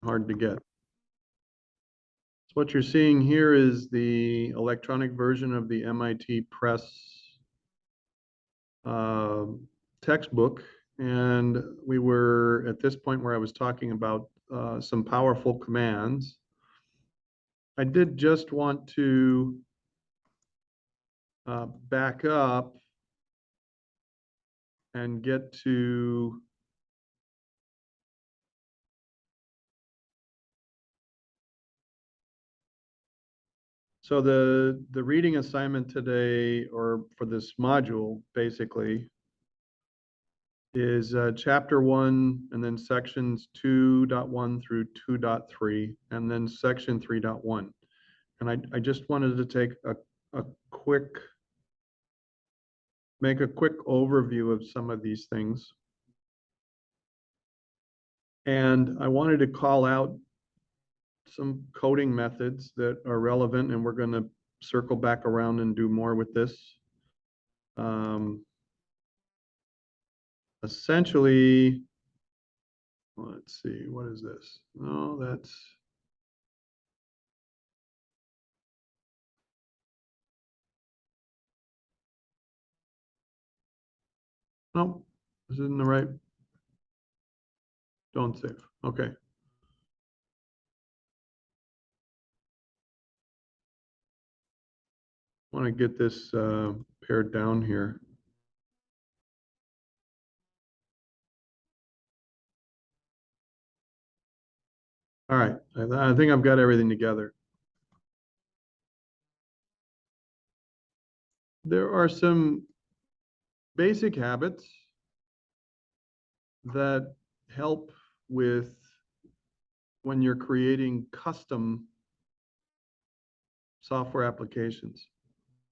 hard to get. So what you're seeing here is the electronic version of the MIT Press textbook. And we were at this point where I was talking about some powerful commands. I did just want to back up and get to so the reading assignment today, or for this module, basically, is chapter 1 and then sections 2.1 through 2.3 and then section 3.1. And I just wanted to take a quick, make a quick overview of some of these things. And I wanted to call out some coding methods that are relevant, and we're going to circle back around and do more with this. Essentially, let's see, what is this? Oh, that's no, this isn't the right. Don't save. Okay. I want to get this pared down here. All right, I think I've got everything together. There are some basic habits that help with when you're creating custom software applications.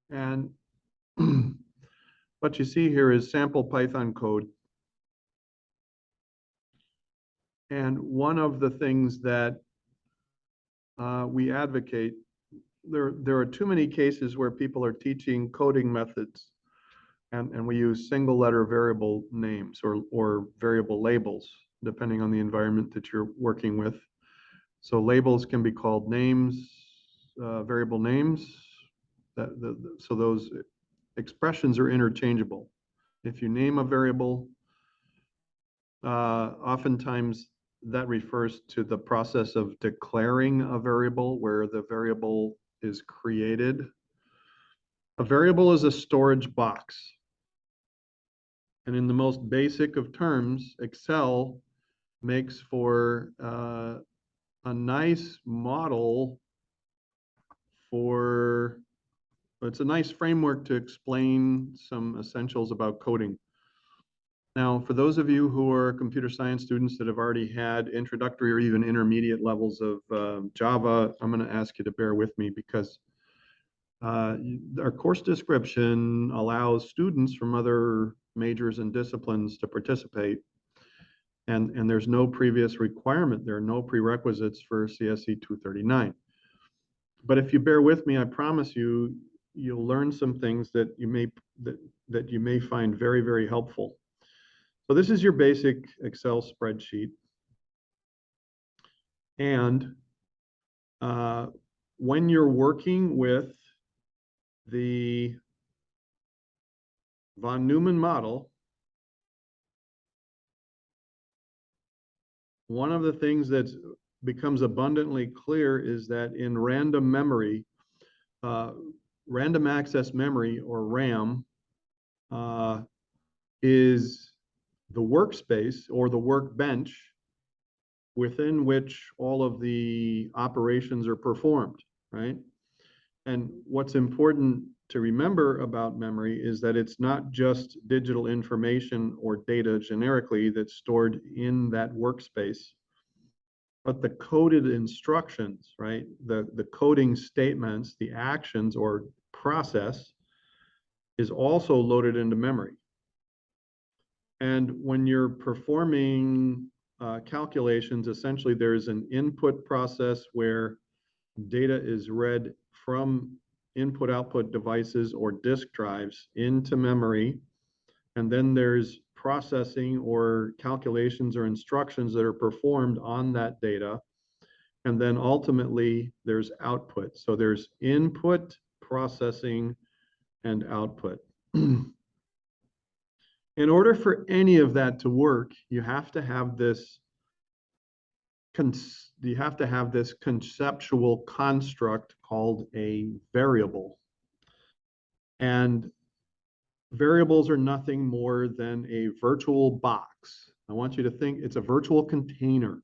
And what you see here is sample Python code. And one of the things that we advocate, there are too many cases where people are teaching coding methods and we use single letter variable names or variable labels, depending on the environment that you're working with. So labels can be called names, variable names. So those expressions are interchangeable. If you name a variable, oftentimes that refers to the process of declaring a variable where the variable is created. A variable is a storage box. And in the most basic of terms, Excel makes for a nice model for, it's a nice framework to explain some essentials about coding. Now, for those of you who are computer science students that have already had introductory or even intermediate levels of Java, I'm going to ask you to bear with me because our course description allows students from other majors and disciplines to participate. And there's no previous requirement. There are no prerequisites for CSE 239. But if you bear with me, I promise you, you'll learn some things that you may find very, very helpful. So this is your basic Excel spreadsheet. And when you're working with the von Neumann model, one of the things that becomes abundantly clear is that in random memory, random access memory, or RAM, is the workspace or the workbench within which all of the operations are performed, right? And what's important to remember about memory is that it's not just digital information or data generically that's stored in that workspace, but the coded instructions, right? The coding statements, the actions or process is also loaded into memory. And when you're performing calculations, essentially there's an input process where data is read from input-output devices or disk drives into memory. And then there's processing or calculations or instructions that are performed on that data. And then ultimately there's output. So there's input, processing, and output. In order for any of that to work, you have to have this conceptual construct called a variable. And variables are nothing more than a virtual box. I want you to think it's a virtual container.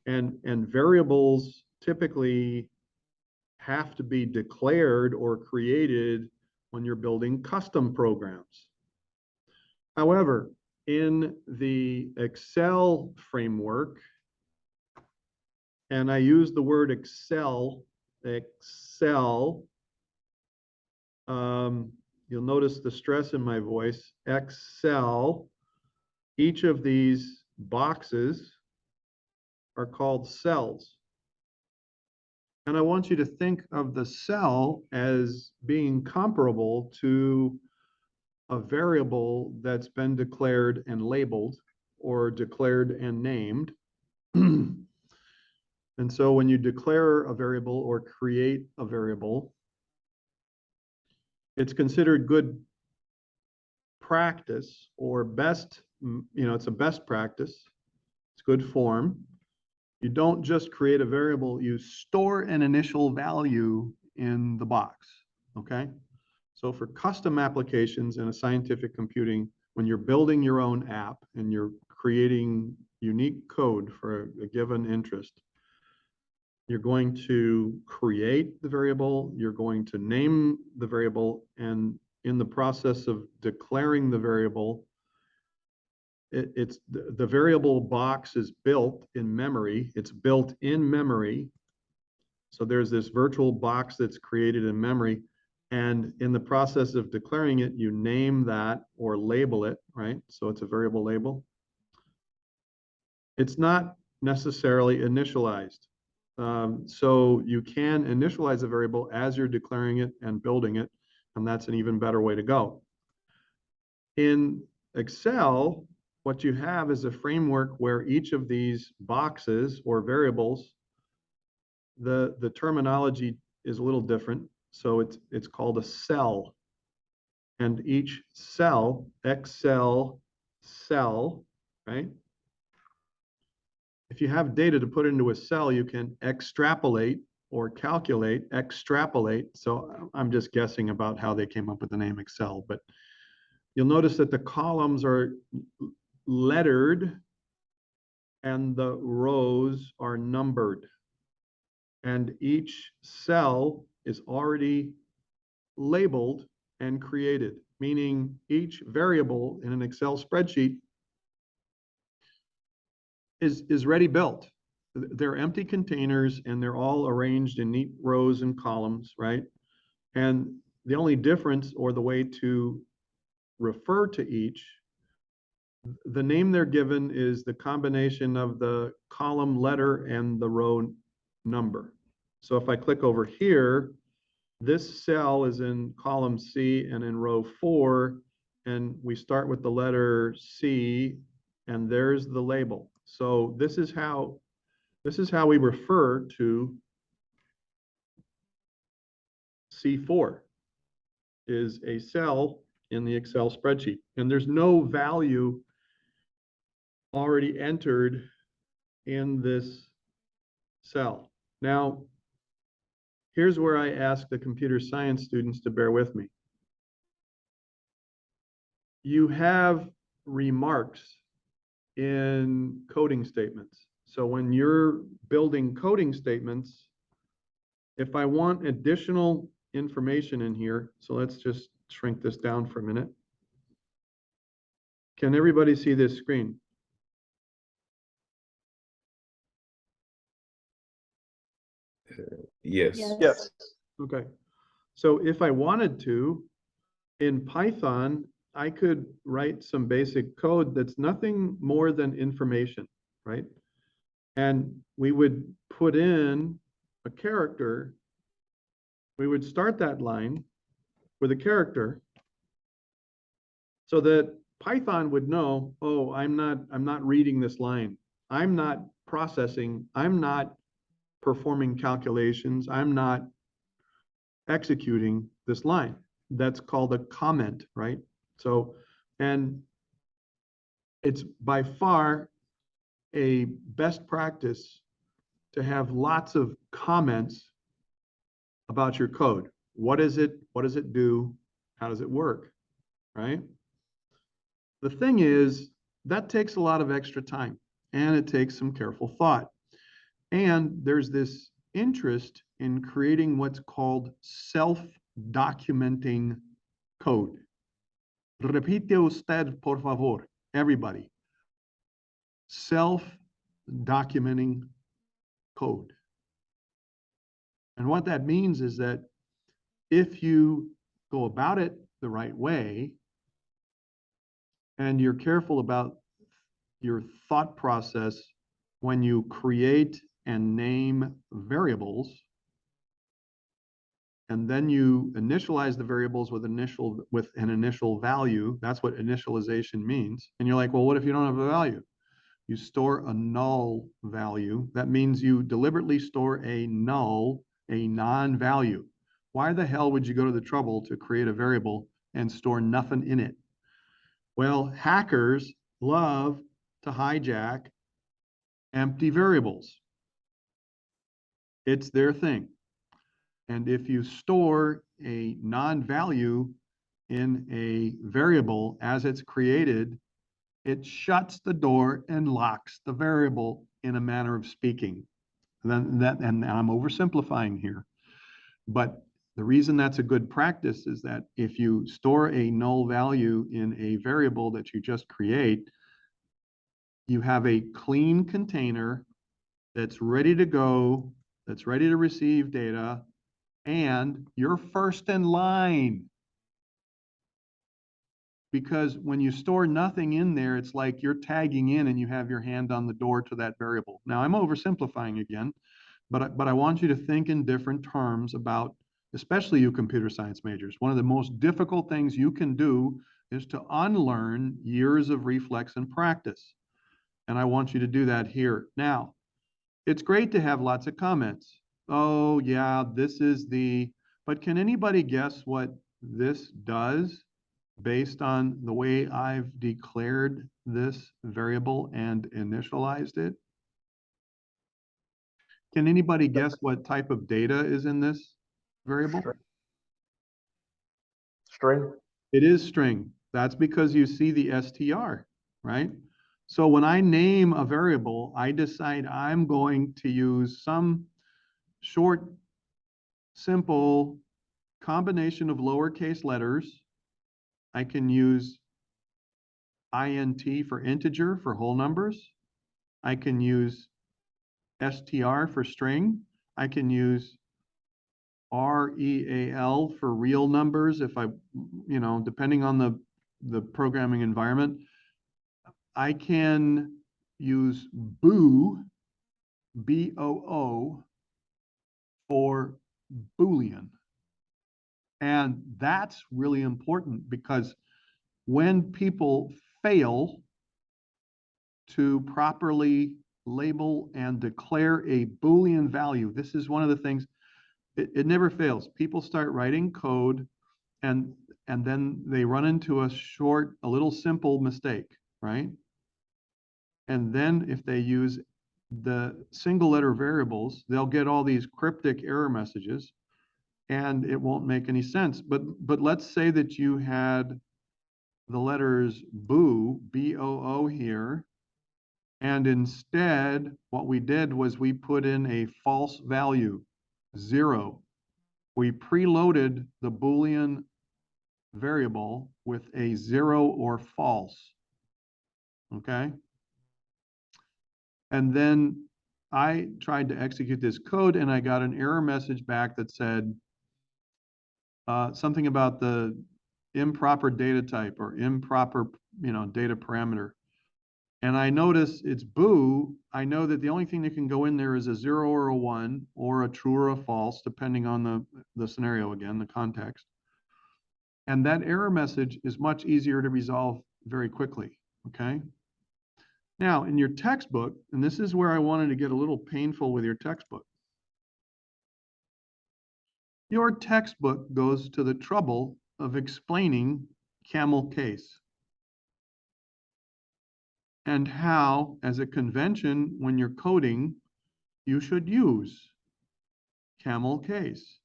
And variables typically have to be declared or created when you're building custom programs. However, in the Excel framework, and I use the word Excel, you'll notice the stress in my voice, Excel, each of these boxes are called cells. And I want you to think of the cell as being comparable to a variable that's been declared and labeled or declared and named. And so when you declare a variable or create a variable, it's considered good practice or best, it's a best practice. It's good form. You don't just create a variable, you store an initial value in the box, okay? So for custom applications in a scientific computing, when you're building your own app and you're creating unique code for a given interest, you're going to create the variable, you're going to name the variable, and in the process of declaring the variable, it's the variable box is built in memory. It's built in memory. So there's this virtual box that's created in memory. And in the process of declaring it, you name that or label it, right? So it's a variable label. It's not necessarily initialized. So you can initialize a variable as you're declaring it and building it, and that's an even better way to go. In Excel, what you have is a framework where each of these boxes or variables, the terminology is a little different. So it's called a cell. And each cell, Excel cell, right? If you have data to put into a cell, you can extrapolate or calculate, extrapolate. So I'm just guessing about how they came up with the name Excel, but you'll notice that the columns are lettered and the rows are numbered. And each cell is already labeled and created, meaning each variable in an Excel spreadsheet is ready built. They're empty containers and they're all arranged in neat rows and columns, right? And the only difference or the way to refer to each, the name they're given is the combination of the column letter and the row number. So if I click over here, this cell is in column C and in row 4, and we start with the letter C, and there's the label. So this is how we refer to C4 is a cell in the Excel spreadsheet, and there's no value already entered in this cell. Now, here's where I ask the computer science students to bear with me. You have remarks in coding statements. So when you're building coding statements, if I want additional information in here, so let's just shrink this down for a minute. Can everybody see this screen? Yes. Yes. Okay. So if I wanted to, in Python, I could write some basic code that's nothing more than information, right? And we would put in a character. We would start that line with a character so that Python would know, oh, I'm not reading this line. I'm not processing. I'm not performing calculations. I'm not executing this line. That's called a comment, right? So, and it's by far a best practice to have lots of comments about your code. What is it? What does it do? How does it work? Right? The thing is, that takes a lot of extra time and it takes some careful thought. And there's this interest in creating what's called self-documenting code. Repite usted, por favor, everybody. Self-documenting code. And what that means is that if you go about it the right way, and you're careful about your thought process when you create and name variables, and then you initialize the variables with an initial value. That's what initialization means. And you're like, well, what if you don't have a value? You store a null value. That means you deliberately store a null, a non-value. Why the hell would you go to the trouble to create a variable and store nothing in it? Well, hackers love to hijack empty variables. It's their thing. And if you store a non-value in a variable as it's created, it shuts the door and locks the variable, in a manner of speaking. And I'm oversimplifying here, but the reason that's a good practice is that if you store a null value in a variable that you just create, you have a clean container that's ready to go, that's ready to receive data, and you're first in line. Because when you store nothing in there, it's like you're tagging in and you have your hand on the door to that variable. Now, I'm oversimplifying again, but I want you to think in different terms about, especially you computer science majors. One of the most difficult things you can do is to unlearn years of reflex and practice. And I want you to do that here. Now, it's great to have lots of comments. Oh, yeah, this is but can anybody guess what this does based on the way I've declared this variable and initialized it? Can anybody guess what type of data is in this variable? String. It is string. That's because you see the str, right? So when I name a variable, I decide I'm going to use some short, simple combination of lowercase letters. I can use int for integer for whole numbers. I can use str for string. I can use real for real numbers if I, depending on the programming environment. I can use boo, B-O-O, for Boolean. And that's really important because when people fail to properly label and declare a Boolean value, this is one of the things, it never fails. People start writing code and then they run into a little simple mistake, right? And then if they use the single letter variables, they'll get all these cryptic error messages and it won't make any sense. But let's say that you had the letters boo, B-O-O here, and instead what we did was we put in a false value, 0. We preloaded the Boolean variable with a 0 or false, okay? And then I tried to execute this code and I got an error message back that said something about the improper data type or improper, data parameter. And I notice it's boo. I know that the only thing that can go in there is a 0 or a 1 or a true or a false, depending on the scenario again, the context. And that error message is much easier to resolve very quickly, okay? Now, in your textbook, and this is where I wanted to get a little painful with your textbook. Your textbook goes to the trouble of explaining camel case and how, as a convention, when you're coding, you should use camel case.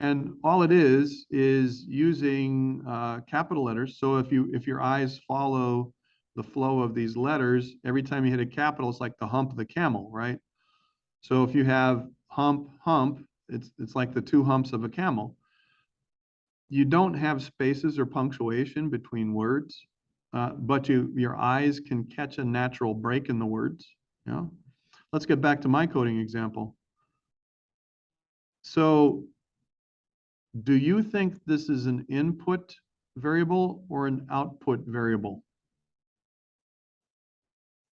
And all it is using capital letters. So if your eyes follow the flow of these letters, every time you hit a capital, it's like the hump of the camel, right? So if you have hump, hump, it's like the two humps of a camel. You don't have spaces or punctuation between words, but your eyes can catch a natural break in the words. Yeah. Let's get back to my coding example. So do you think this is an input variable or an output variable?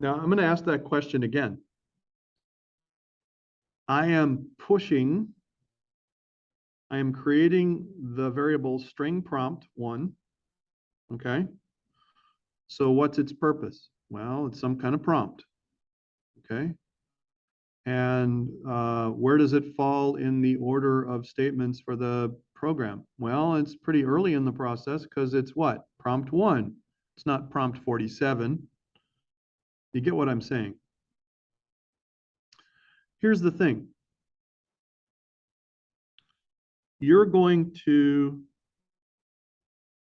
Now, I'm going to ask that question again. I am creating the variable string prompt 1, okay? So what's its purpose? Well, it's some kind of prompt, okay? And where does it fall in the order of statements for the program? Well, it's pretty early in the process because it's what? Prompt 1. It's not prompt 47. You get what I'm saying? Here's the thing. You're going to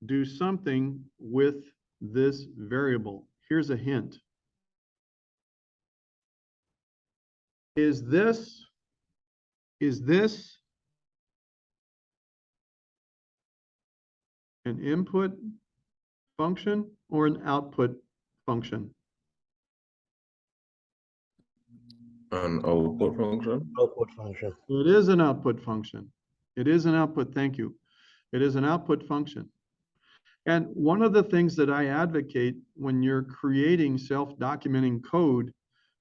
do something with this variable. Here's a hint. Is this an input function or an output function? An output function. Output function. It is an output function. It is an output, thank you. It is an output function. And one of the things that I advocate when you're creating self-documenting code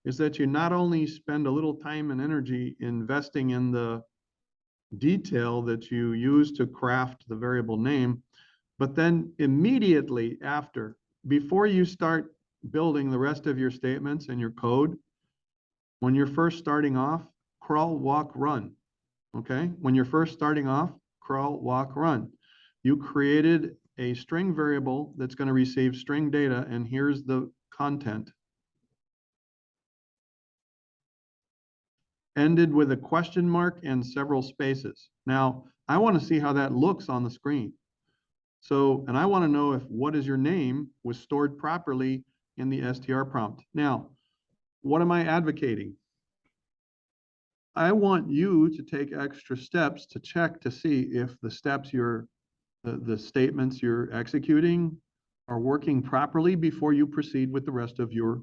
is that you not only spend a little time and energy investing in the detail that you use to craft the variable name, but then immediately after, before you start building the rest of your statements and your code, when you're first starting off, crawl, walk, run, okay? When you're first starting off, crawl, walk, run. You created a string variable that's going to receive string data, and here's the content. Ended with a question mark and several spaces. Now, I want to see how that looks on the screen. So, and I want to know if what is your name was stored properly in the str prompt. Now, what am I advocating? I want you to take extra steps to check to see if the steps the statements you're executing are working properly before you proceed with the rest of your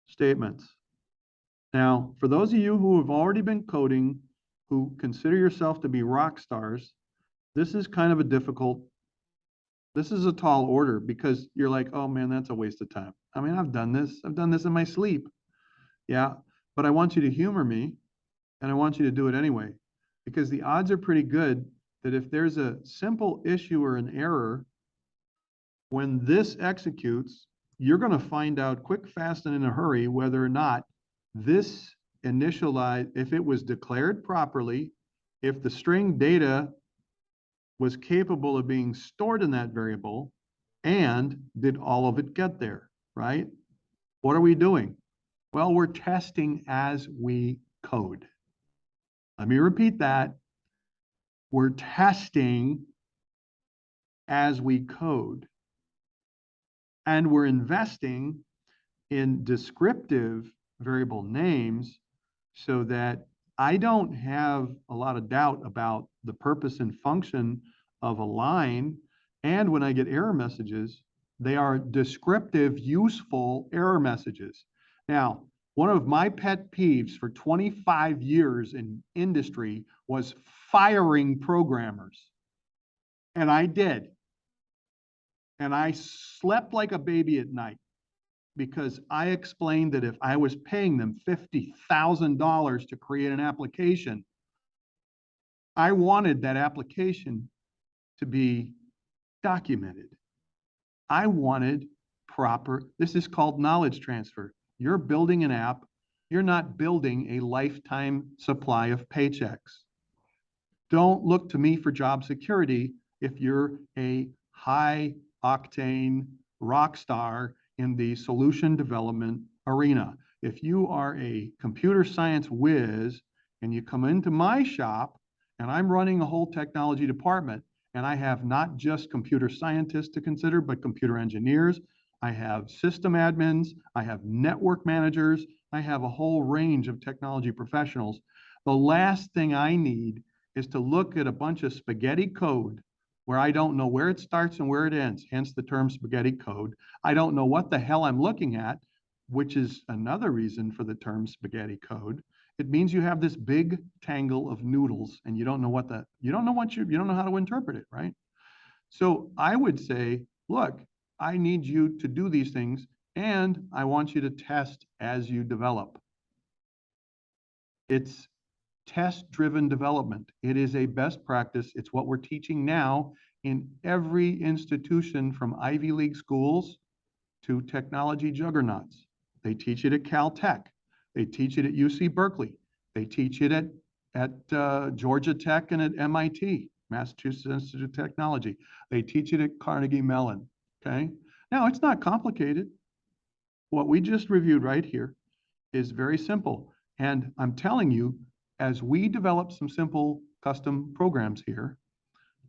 statements. Now, for those of you who have already been coding, who consider yourself to be rock stars, this is kind of this is a tall order because you're like, oh man, that's a waste of time. I mean, I've done this in my sleep. Yeah, but I want you to humor me and I want you to do it anyway, because the odds are pretty good that if there's a simple issue or an error, when this executes, you're going to find out quick, fast, and in a hurry whether or not this initialized, if it was declared properly, if the string data was capable of being stored in that variable, and did all of it get there, right? What are we doing? Well, we're testing as we code. Let me repeat that. We're testing as we code. And we're investing in descriptive variable names so that I don't have a lot of doubt about the purpose and function of a line. And when I get error messages, they are descriptive, useful error messages. Now, one of my pet peeves for 25 years in industry was firing programmers. And I did. And I slept like a baby at night because I explained that if I was paying them $50,000 to create an application, I wanted that application to be documented. I wanted this is called knowledge transfer. You're building an app. You're not building a lifetime supply of paychecks. don't look to me for job security if you're a high octane rock star in the solution development arena. If you are a computer science whiz and you come into my shop and I'm running a whole technology department and I have not just computer scientists to consider, but computer engineers, I have system admins, I have network managers, I have a whole range of technology professionals. The last thing I need is to look at a bunch of spaghetti code where I don't know where it starts and where it ends, hence the term spaghetti code. I don't know what the hell I'm looking at, which is another reason for the term spaghetti code. It means you have this big tangle of noodles and you don't know you don't know how to interpret it, right? So I would say, look, I need you to do these things and I want you to test as you develop. It's test-driven development. It is a best practice. It's what we're teaching now in every institution from Ivy League schools to technology juggernauts. They teach it at Caltech. They teach it at UC Berkeley. They teach it at Georgia Tech and at MIT, Massachusetts Institute of Technology. They teach it at Carnegie Mellon, okay? Now, it's not complicated. What we just reviewed right here is very simple. And I'm telling you, as we develop some simple custom programs here,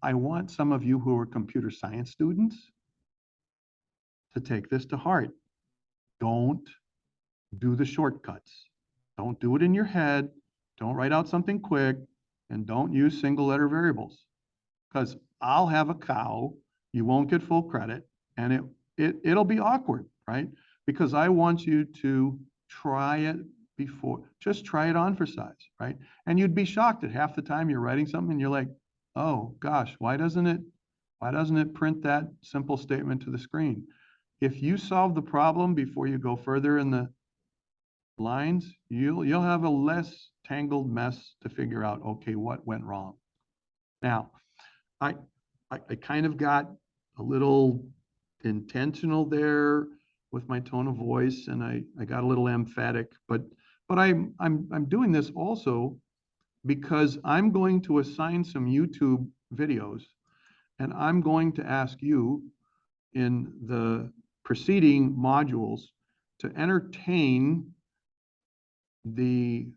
I want some of you who are computer science students to take this to heart. Don't do the shortcuts. Don't do it in your head. Don't write out something quick and don't use single letter variables because I'll have a cow, you won't get full credit and it'll be awkward, right? Because I want you to try it before, just try it on for size, right? And you'd be shocked at half the time you're writing something and you're like, oh gosh, why doesn't it print that simple statement to the screen? If you solve the problem before you go further in the lines, you'll have a less tangled mess to figure out, okay, what went wrong. Now, I kind of got a little intentional there with my tone of voice and I got a little emphatic, but I'm doing this also because I'm going to assign some YouTube videos and I'm going to ask you in the preceding modules to entertain the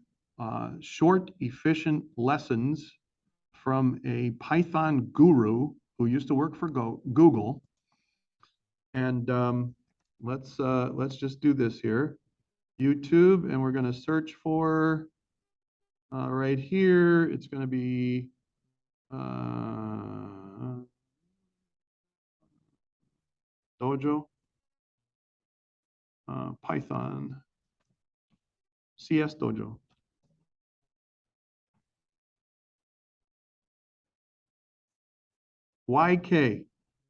short, efficient lessons from a Python guru who used to work for Google. And let's just do this here. YouTube, and we're going to search for right here. It's going to be Dojo, Python, CS Dojo. YK.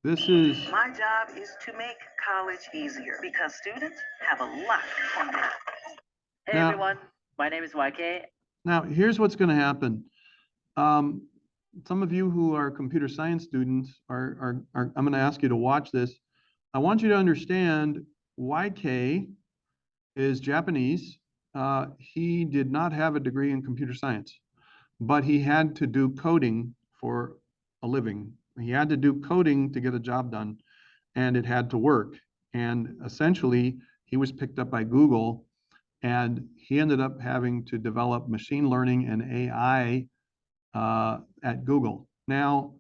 This is... My job is to make college easier because students have a lot on their... Hey everyone, my name is YK. Now, here's what's going to happen. Some of you who are computer science students I'm going to ask you to watch this. I want you to understand YK is Japanese. He did not have a degree in computer science, but he had to do coding for a living. He had to do coding to get a job done, and it had to work. And essentially, he was picked up by Google, and he ended up having to develop machine learning and AI at Google. Now,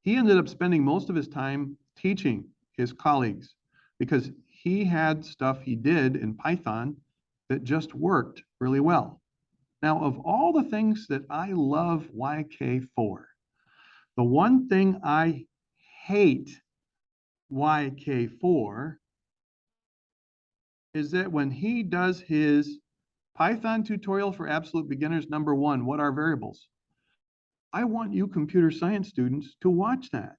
he ended up spending most of his time teaching his colleagues because he had stuff he did in Python that just worked really well. Now, of all the things that I love YK for, the one thing I hate YK for is that when he does his Python tutorial for absolute beginners, #1, what are variables? I want you computer science students to watch that.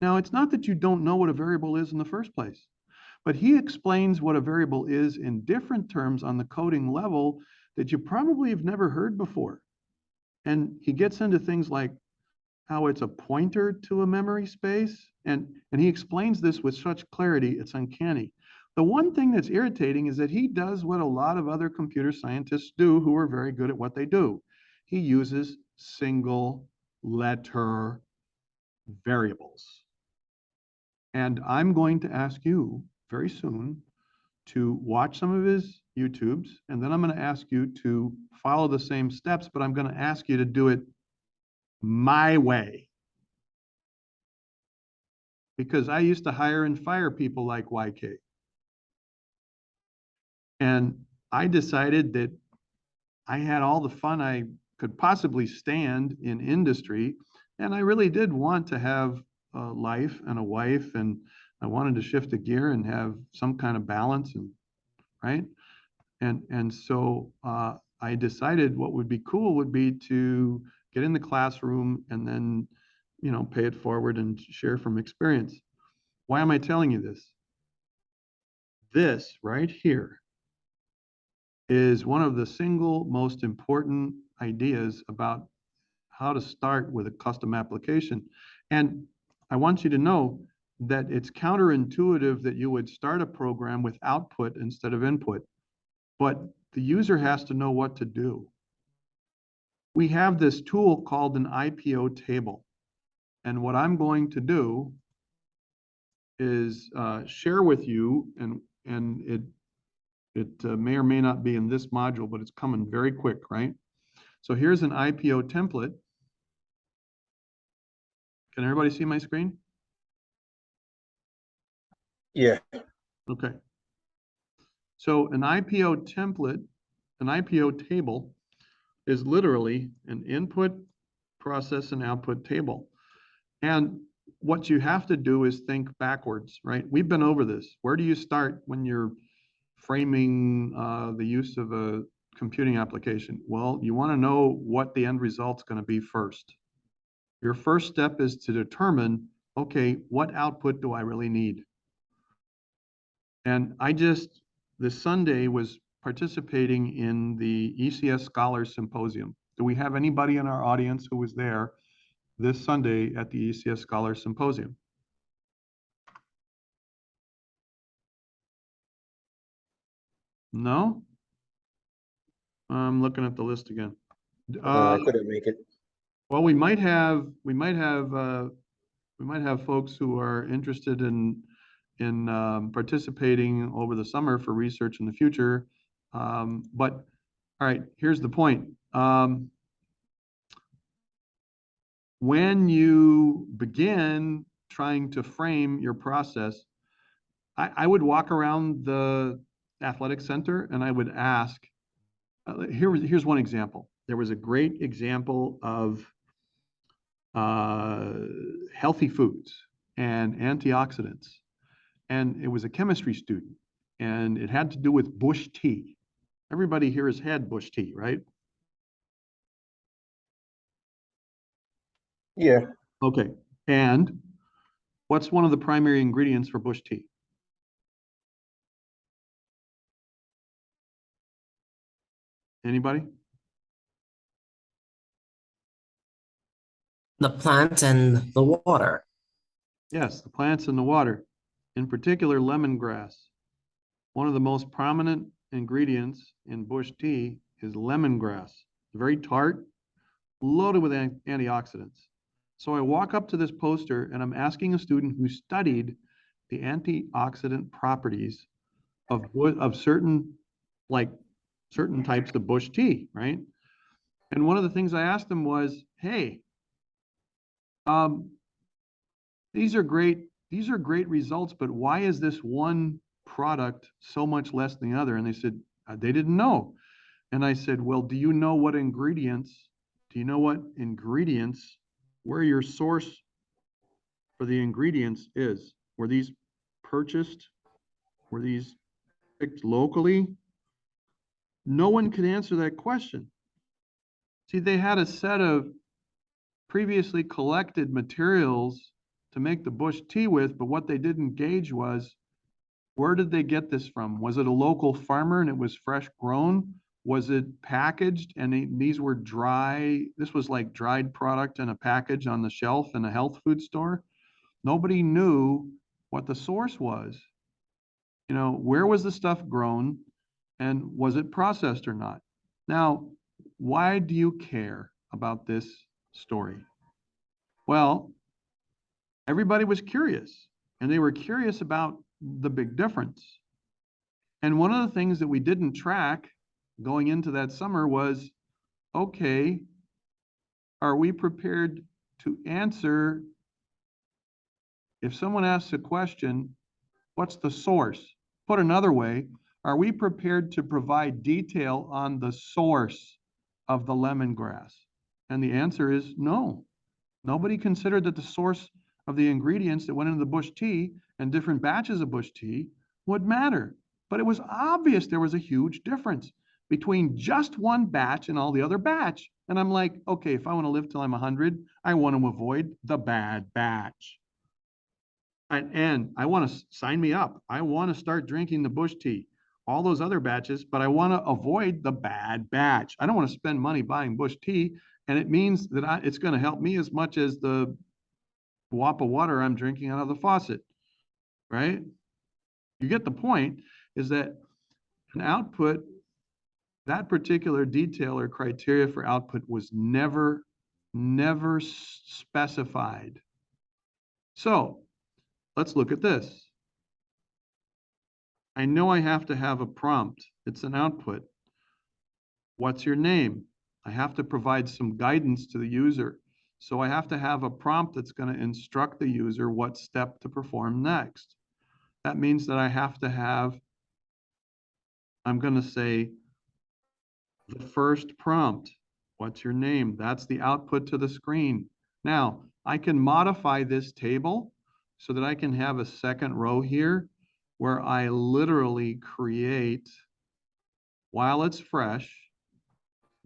Now, it's not that you don't know what a variable is in the first place, but he explains what a variable is in different terms on the coding level that you probably have never heard before. And he gets into things like how it's a pointer to a memory space. And he explains this with such clarity, it's uncanny. The one thing that's irritating is that he does what a lot of other computer scientists do who are very good at what they do. He uses single letter variables. And I'm going to ask you very soon to watch some of his YouTubes, and then I'm going to ask you to follow the same steps, but I'm going to ask you to do it my way. Because I used to hire and fire people like YK. And I decided that I had all the fun I could possibly stand in industry. And I really did want to have a life and a wife, and I wanted to shift a gear and have some kind of balance, and right. And so I decided what would be cool would be to get in the classroom and then, you know, pay it forward and share from experience. Why am I telling you this? This right here is one of the single most important ideas about how to start with a custom application. And I want you to know that it's counterintuitive that you would start a program with output instead of input, but the user has to know what to do. We have this tool called an IPO table. And what I'm going to do is share with you, and it may or may not be in this module, but it's coming very quick, right? So here's an IPO template. Can everybody see my screen? Yeah. Okay. So an IPO template, an IPO table is literally an input, process, and output table. And what you have to do is think backwards, right? We've been over this. Where do you start when you're framing the use of a computing application? Well, you want to know what the end result's going to be first. Your first step is to determine, okay, what output do I really need? And I just, this Sunday, was participating in the ECS Scholars Symposium. Do we have anybody in our audience who was there this Sunday at the ECS Scholars Symposium? No? I'm looking at the list again. I couldn't make it. Well, we might have folks who are interested in participating over the summer for research in the future. But all right, here's the point. When you begin trying to frame your process, I would walk around the athletic center and I would ask, here's one example. There was a great example of healthy foods and antioxidants. And it was a chemistry student, and it had to do with bush tea. Everybody here has had bush tea, right? Yeah. Okay. And what's one of the primary ingredients for bush tea? Anybody? The plant and the water. Yes, the plants and the water, in particular lemongrass. One of the most prominent ingredients in bush tea is lemongrass. Very tart, loaded with antioxidants. So I walk up to this poster and I'm asking a student who studied the antioxidant properties of certain types of bush tea, right? And one of the things I asked him was, hey, these are great results, but why is this one product so much less than the other? And they said, they didn't know. And I said, well, do you know what ingredients, where your source for the ingredients is? Were these purchased? Were these picked locally? No one could answer that question. See, they had a set of previously collected materials to make the bush tea with, but what they didn't gauge was, where did they get this from? Was it a local farmer and it was fresh grown? Was it packaged and these were dry? This was like dried product in a package on the shelf in a health food store. Nobody knew what the source was. You know, where was the stuff grown and was it processed or not? Now, why do you care about this story? Well, everybody was curious, and they were curious about the big difference. And one of the things that we didn't track going into that summer was, okay, are we prepared to answer if someone asks a question, what's the source? Put another way, are we prepared to provide detail on the source of the lemongrass? And the answer is no. Nobody considered that the source of the ingredients that went into the bush tea and different batches of bush tea would matter. But it was obvious there was a huge difference between just one batch and all the other batch. And I'm like, okay, if I want to live till I'm 100, I want to avoid the bad batch. And I want to sign me up. I want to start drinking the bush tea, all those other batches, but I want to avoid the bad batch. I don't want to spend money buying bush tea. And it means that it's going to help me as much as the wop of water I'm drinking out of the faucet, right? You get the point, is that an output, that particular detail or criteria for output was never specified. So let's look at this. I know I have to have a prompt. It's an output. What's your name? I have to provide some guidance to the user. So I have to have a prompt that's going to instruct the user what step to perform next. That means that I have to have, I'm going to say, the first prompt. What's your name? That's the output to the screen. Now, I can modify this table so that I can have a second row here where I literally create, while it's fresh,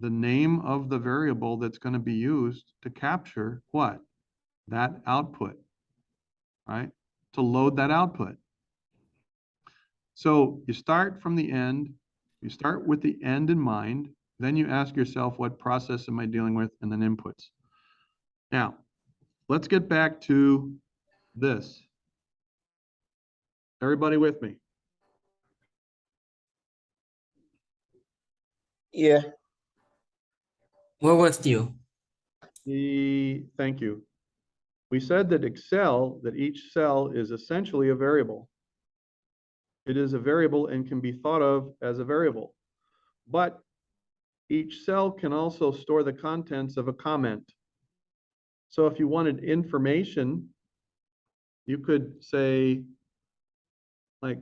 the name of the variable that's going to be used to capture what? That output, right? To load that output. So you start from the end, you start with the end in mind, then you ask yourself, what process am I dealing with, and then inputs. Now, let's get back to this. Everybody with me? Yeah, We're with you. Thank you. We said that Excel, that each cell is essentially a variable. It is a variable and can be thought of as a variable. But each cell can also store the contents of a comment. So if you wanted information, you could say, like,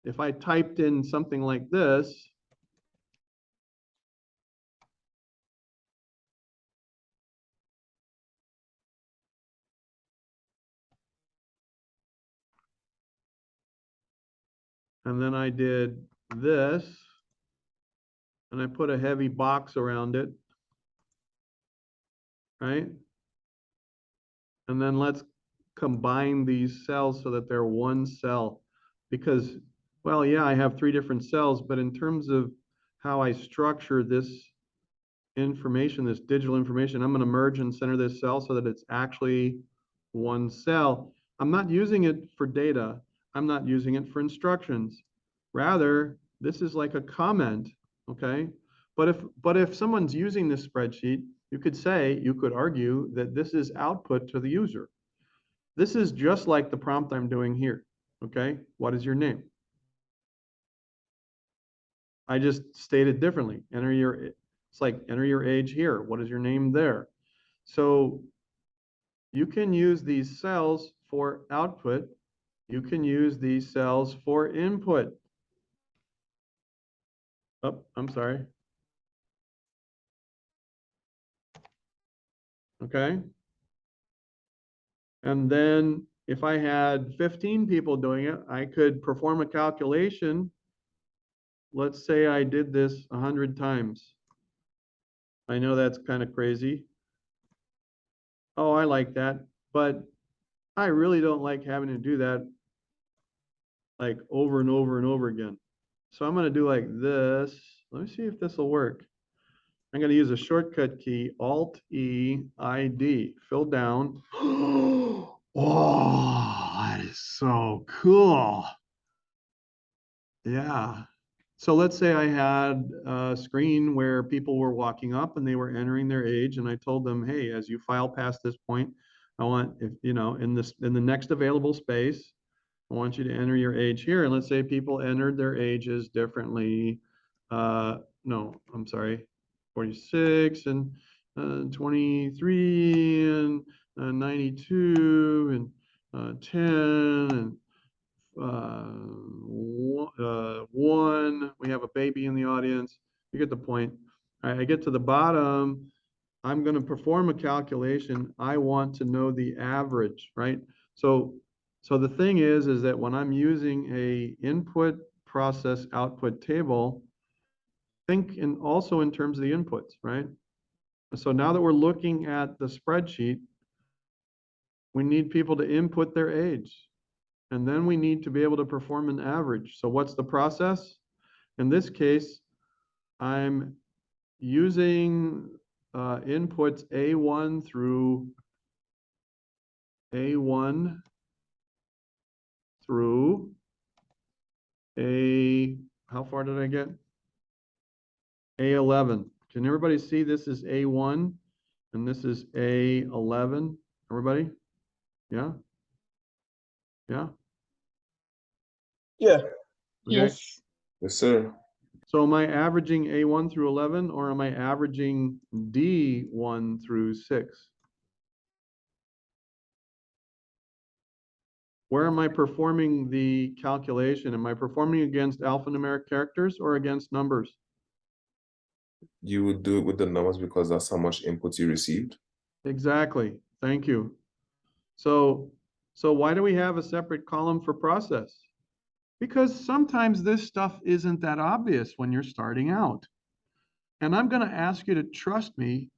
if I typed in something like this, and then I did this, and I put a heavy box around it, right? And then let's combine these cells so that they're one cell. Because, well, yeah, I have 3 different cells, but in terms of how I structure this information, this digital information, I'm going to merge and center this cell so that it's actually one cell. I'm not using it for data. I'm not using it for instructions. Rather, this is like a comment, okay? But if someone's using this spreadsheet, you could argue that this is output to the user. This is just like the prompt I'm doing here, okay? What is your name? I just stated differently. It's like enter your age here. What is your name there? So you can use these cells for output. You can use these cells for input. Oh, I'm sorry. Okay. And then if I had 15 people doing it, I could perform a calculation. Let's say I did this 100 times. I know that's kind of crazy. Oh, I like that, but I really don't like having to do that like over and over and over again. So I'm going to do like this. Let me see if this will work. I'm going to use a shortcut key, Alt-E-I-D, fill down. Oh, that is so cool. Yeah. So let's say I had a screen where people were walking up and they were entering their age, and I told them, hey, as you file past this point, I want, if you know, in the next available space, I want you to enter your age here. And let's say people entered their ages differently. No, I'm sorry, 46 and 23 and 92 and 10 and one. We have a baby in the audience. You get the point. All right, I get to the bottom. I'm going to perform a calculation. I want to know the average, right? So the thing is that when I'm using a input process output table, think also in terms of the inputs, right? So now that we're looking at the spreadsheet, we need people to input their age. And then we need to be able to perform an average. So what's the process? In this case, I'm using inputs A1 through A1 through how far did I get? A11. Can everybody see this is A1 and this is A11? Everybody? Yeah? Yeah? Yeah. Okay. Yes, sir. So am I averaging A1 through 11 or am I averaging D1 through 6? Where am I performing the calculation? Am I performing against alphanumeric characters or against numbers? You would do it with the numbers because that's how much input you received. Exactly. Thank you. So why do we have a separate column for process? Because sometimes this stuff isn't that obvious when you're starting out. And I'm going to ask you to trust me.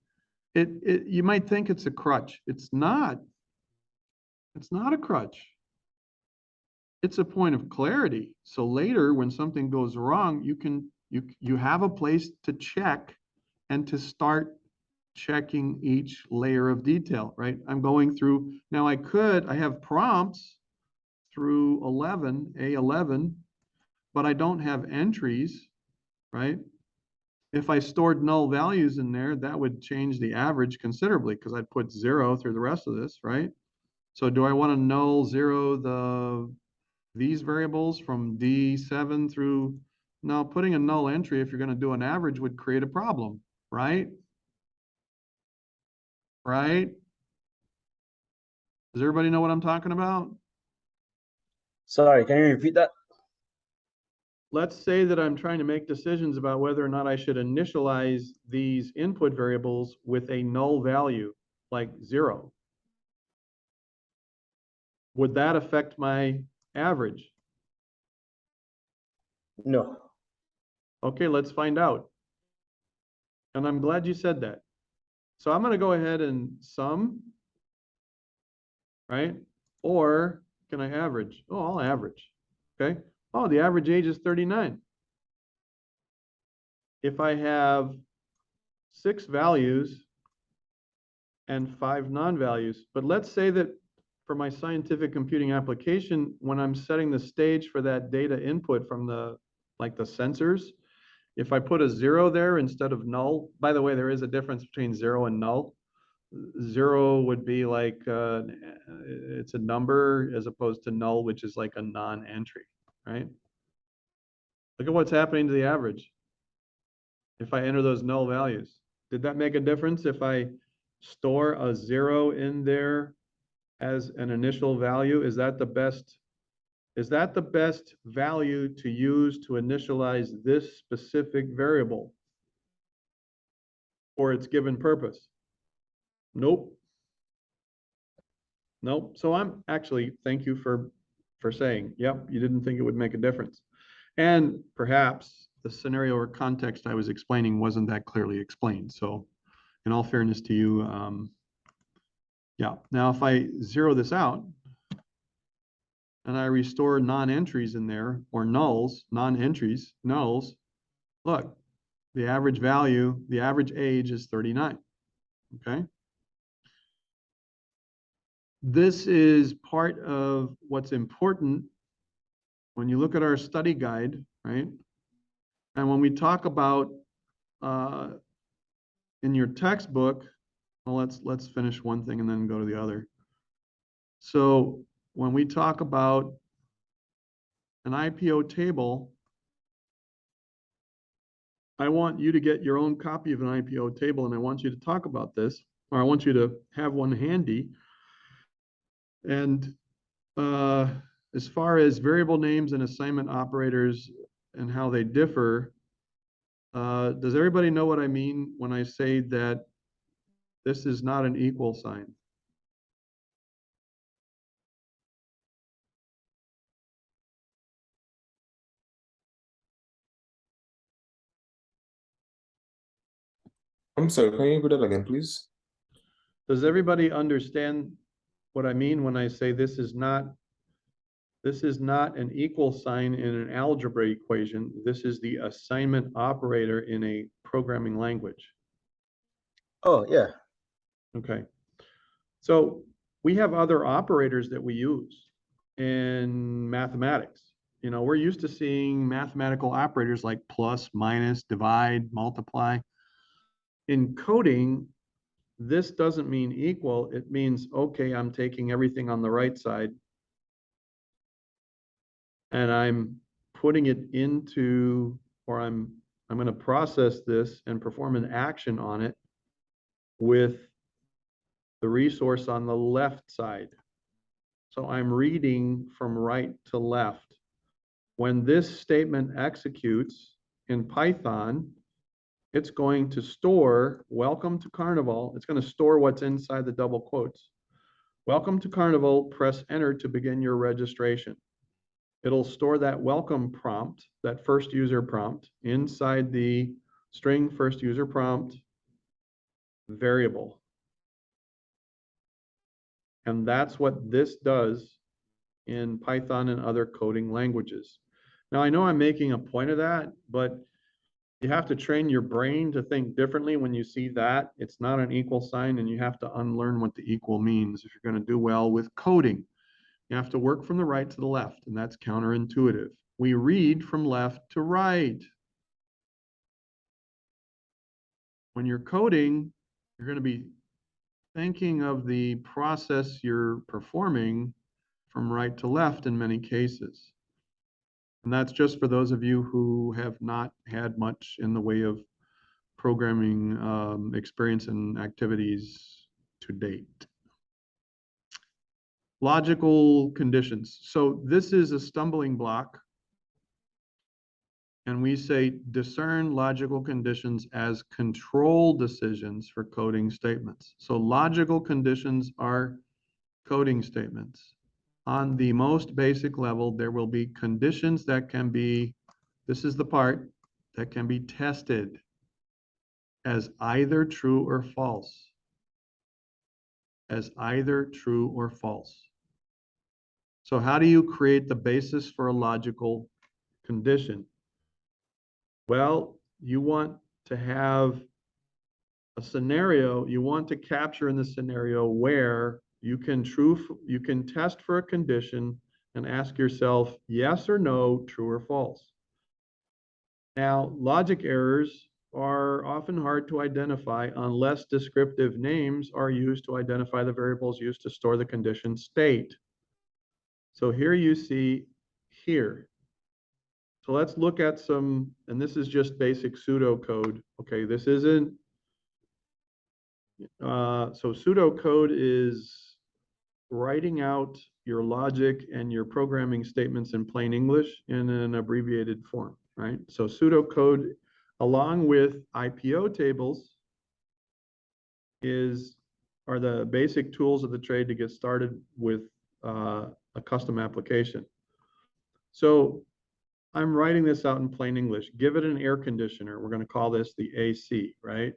You might think it's a crutch. It's not. It's not a crutch. It's a point of clarity. So later when something goes wrong, you have a place to check and to start checking each layer of detail, right? I'm going through, now I have prompts through A11, but I don't have entries, right? If I stored null values in there, that would change the average considerably because I'd put 0 through the rest of this, right? So do I want to null 0 these variables from D7 through, now putting a null entry, if you're going to do an average, would create a problem, right? Right? Does everybody know what I'm talking about? Sorry, can you repeat that? Let's say that I'm trying to make decisions about whether or not I should initialize these input variables with a null value, like 0. Would that affect my average? No. Okay, let's find out. And I'm glad you said that. So I'm going to go ahead and sum, right? Or can I average? Oh, I'll average. Okay. Oh, the average age is 39. If I have 6 values and 5 non-values, but let's say that for my scientific computing application, when I'm setting the stage for that data input from the sensors, if I put a 0 there instead of null, by the way, there is a difference between 0 and null. 0 would be like, it's a number as opposed to null, which is like a non-entry, right? Look at what's happening to the average. If I enter those null values, did that make a difference if I store a 0 in there as an initial value? Is that the best value to use to initialize this specific variable for its given purpose? Nope. Nope. So I'm actually, thank you for saying, yep, you didn't think it would make a difference. And perhaps the scenario or context I was explaining wasn't that clearly explained. So in all fairness to you, yeah. Now, if I zero this out and I restore non-entries in there or nulls, non-entries, nulls, look, the average value, the average age is 39, okay? This is part of what's important when you look at our study guide, right? And when we talk about in your textbook, well, let's finish one thing and then go to the other. So when we talk about an IPO table, I want you to get your own copy of an IPO table, and I want you to talk about this, or I want you to have one handy. And as far as variable names and assignment operators and how they differ, does everybody know what I mean when I say that this is not an equal sign? I'm sorry, can you repeat that again, please? Does everybody understand what I mean when I say this is not an equal sign in an algebra equation? This is the assignment operator in a programming language. Oh, yeah. Okay. So we have other operators that we use in mathematics. You know, we're used to seeing mathematical operators like plus, minus, divide, multiply. In coding, this doesn't mean equal. It means, okay, I'm taking everything on the right side and I'm putting it into, or I'm going to process this and perform an action on it with the resource on the left side. So I'm reading from right to left. When this statement executes in Python, it's going to store welcome to Carnival. It's going to store what's inside the double quotes. Welcome to Carnival, press enter to begin your registration. It'll store that welcome prompt, that first user prompt, inside the string first user prompt variable. And that's what this does in Python and other coding languages. Now, I know I'm making a point of that, but you have to train your brain to think differently when you see that. It's not an equal sign, and you have to unlearn what the equal means if you're going to do well with coding. You have to work from the right to the left, and that's counterintuitive. We read from left to right. When you're coding, you're going to be thinking of the process you're performing from right to left in many cases. And that's just for those of you who have not had much in the way of programming experience and activities to date. Logical conditions. So this is a stumbling block. And we say discern logical conditions as control decisions for coding statements. So logical conditions are coding statements. On the most basic level, there will be conditions that can be, this is the part, that can be tested as either true or false. As either true or false. So how do you create the basis for a logical condition? Well, you want to have a scenario, you want to capture in the scenario where you can test for a condition and ask yourself yes or no, true or false. Now, logic errors are often hard to identify unless descriptive names are used to identify the variables used to store the condition state. So here you see here. So let's look at some, and this is just basic pseudocode. Okay, this isn't, so pseudocode is writing out your logic and your programming statements in plain English in an abbreviated form, right? So pseudocode, along with IPO tables, are the basic tools of the trade to get started with a custom application. So I'm writing this out in plain English. Give it an air conditioner. We're going to call this the AC, right?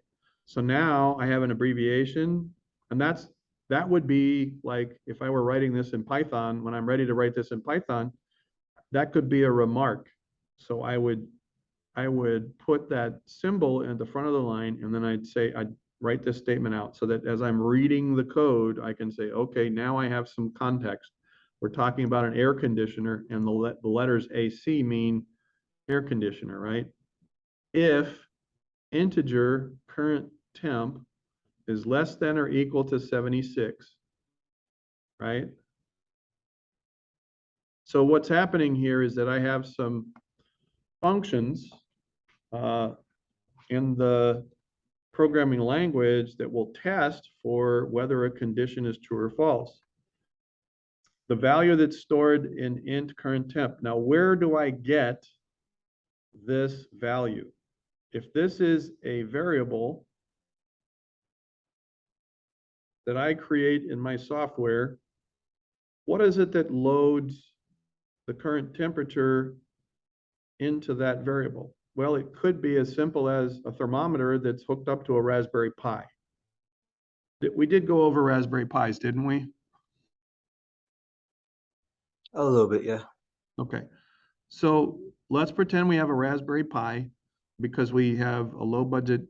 So now I have an abbreviation, and that would be like if I were writing this in Python, when I'm ready to write this in Python, that could be a remark. So I would put that symbol in the front of the line, and then I'd write this statement out so that as I'm reading the code, I can say, okay, now I have some context. We're talking about an air conditioner, and the letters AC mean air conditioner, right? if integer current temp is less than or equal to 76, right? So what's happening here is that I have some functions in the programming language that will test for whether a condition is true or false. The value that's stored in int current temp. Now, where do I get this value? If this is a variable that I create in my software, what is it that loads the current temperature into that variable? Well, it could be as simple as a thermometer that's hooked up to a Raspberry Pi. We did go over Raspberry Pis, didn't we? A little bit, yeah. Okay. So let's pretend we have a Raspberry Pi because we have a low budget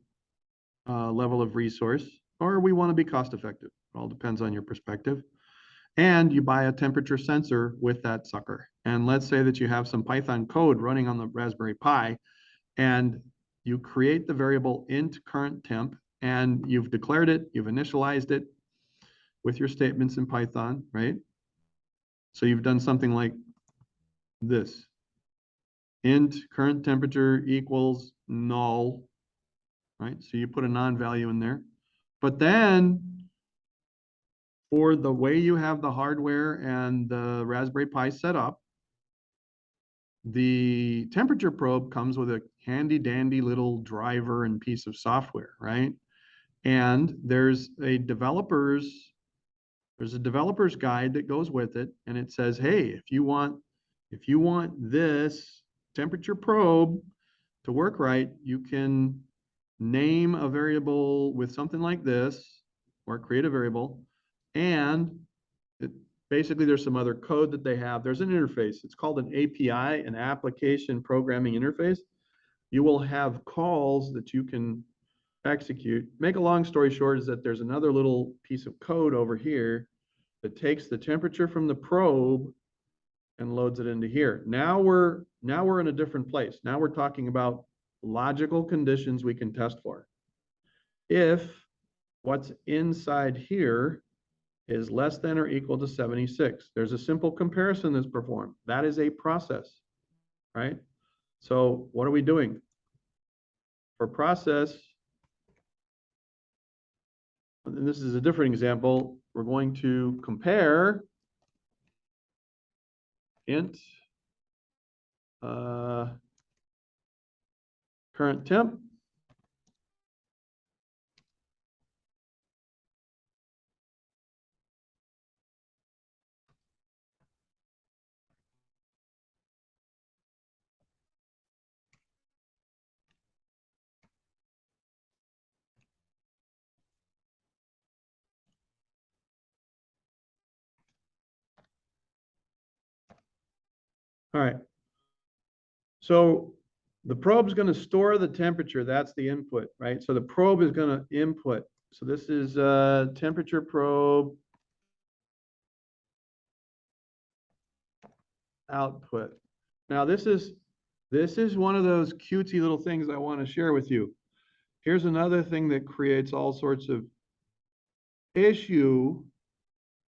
level of resource, or we want to be cost effective. It all depends on your perspective. And you buy a temperature sensor with that sucker. And let's say that you have some Python code running on the Raspberry Pi, and you create the variable int current temp, and you've declared it, you've initialized it with your statements in Python, right? So you've done something like this. Int current temperature equals null, right? So you put a non-value in there. But then for the way you have the hardware and the Raspberry Pi set up, the temperature probe comes with a handy dandy little driver and piece of software, right? And there's a developer's guide that goes with it, and it says, hey, if you want this temperature probe to work right, you can name a variable with something like this, or create a variable, and basically there's some other code that they have. There's an interface. It's called an API, an application programming interface. You will have calls that you can execute. Make a long story short is that there's another little piece of code over here that takes the temperature from the probe and loads it into here. Now we're in a different place. Now we're talking about logical conditions we can test for. If what's inside here is less than or equal to 76, there's a simple comparison that's performed. That is a process, right? So what are we doing? For process, and this is a different example, we're going to compare int current temp All right. So the probe is going to store the temperature. That's the input, right? So the probe is going to input. So this is a temperature probe output. Now this is one of those cutesy little things I want to share with you. Here's another thing that creates all sorts of issue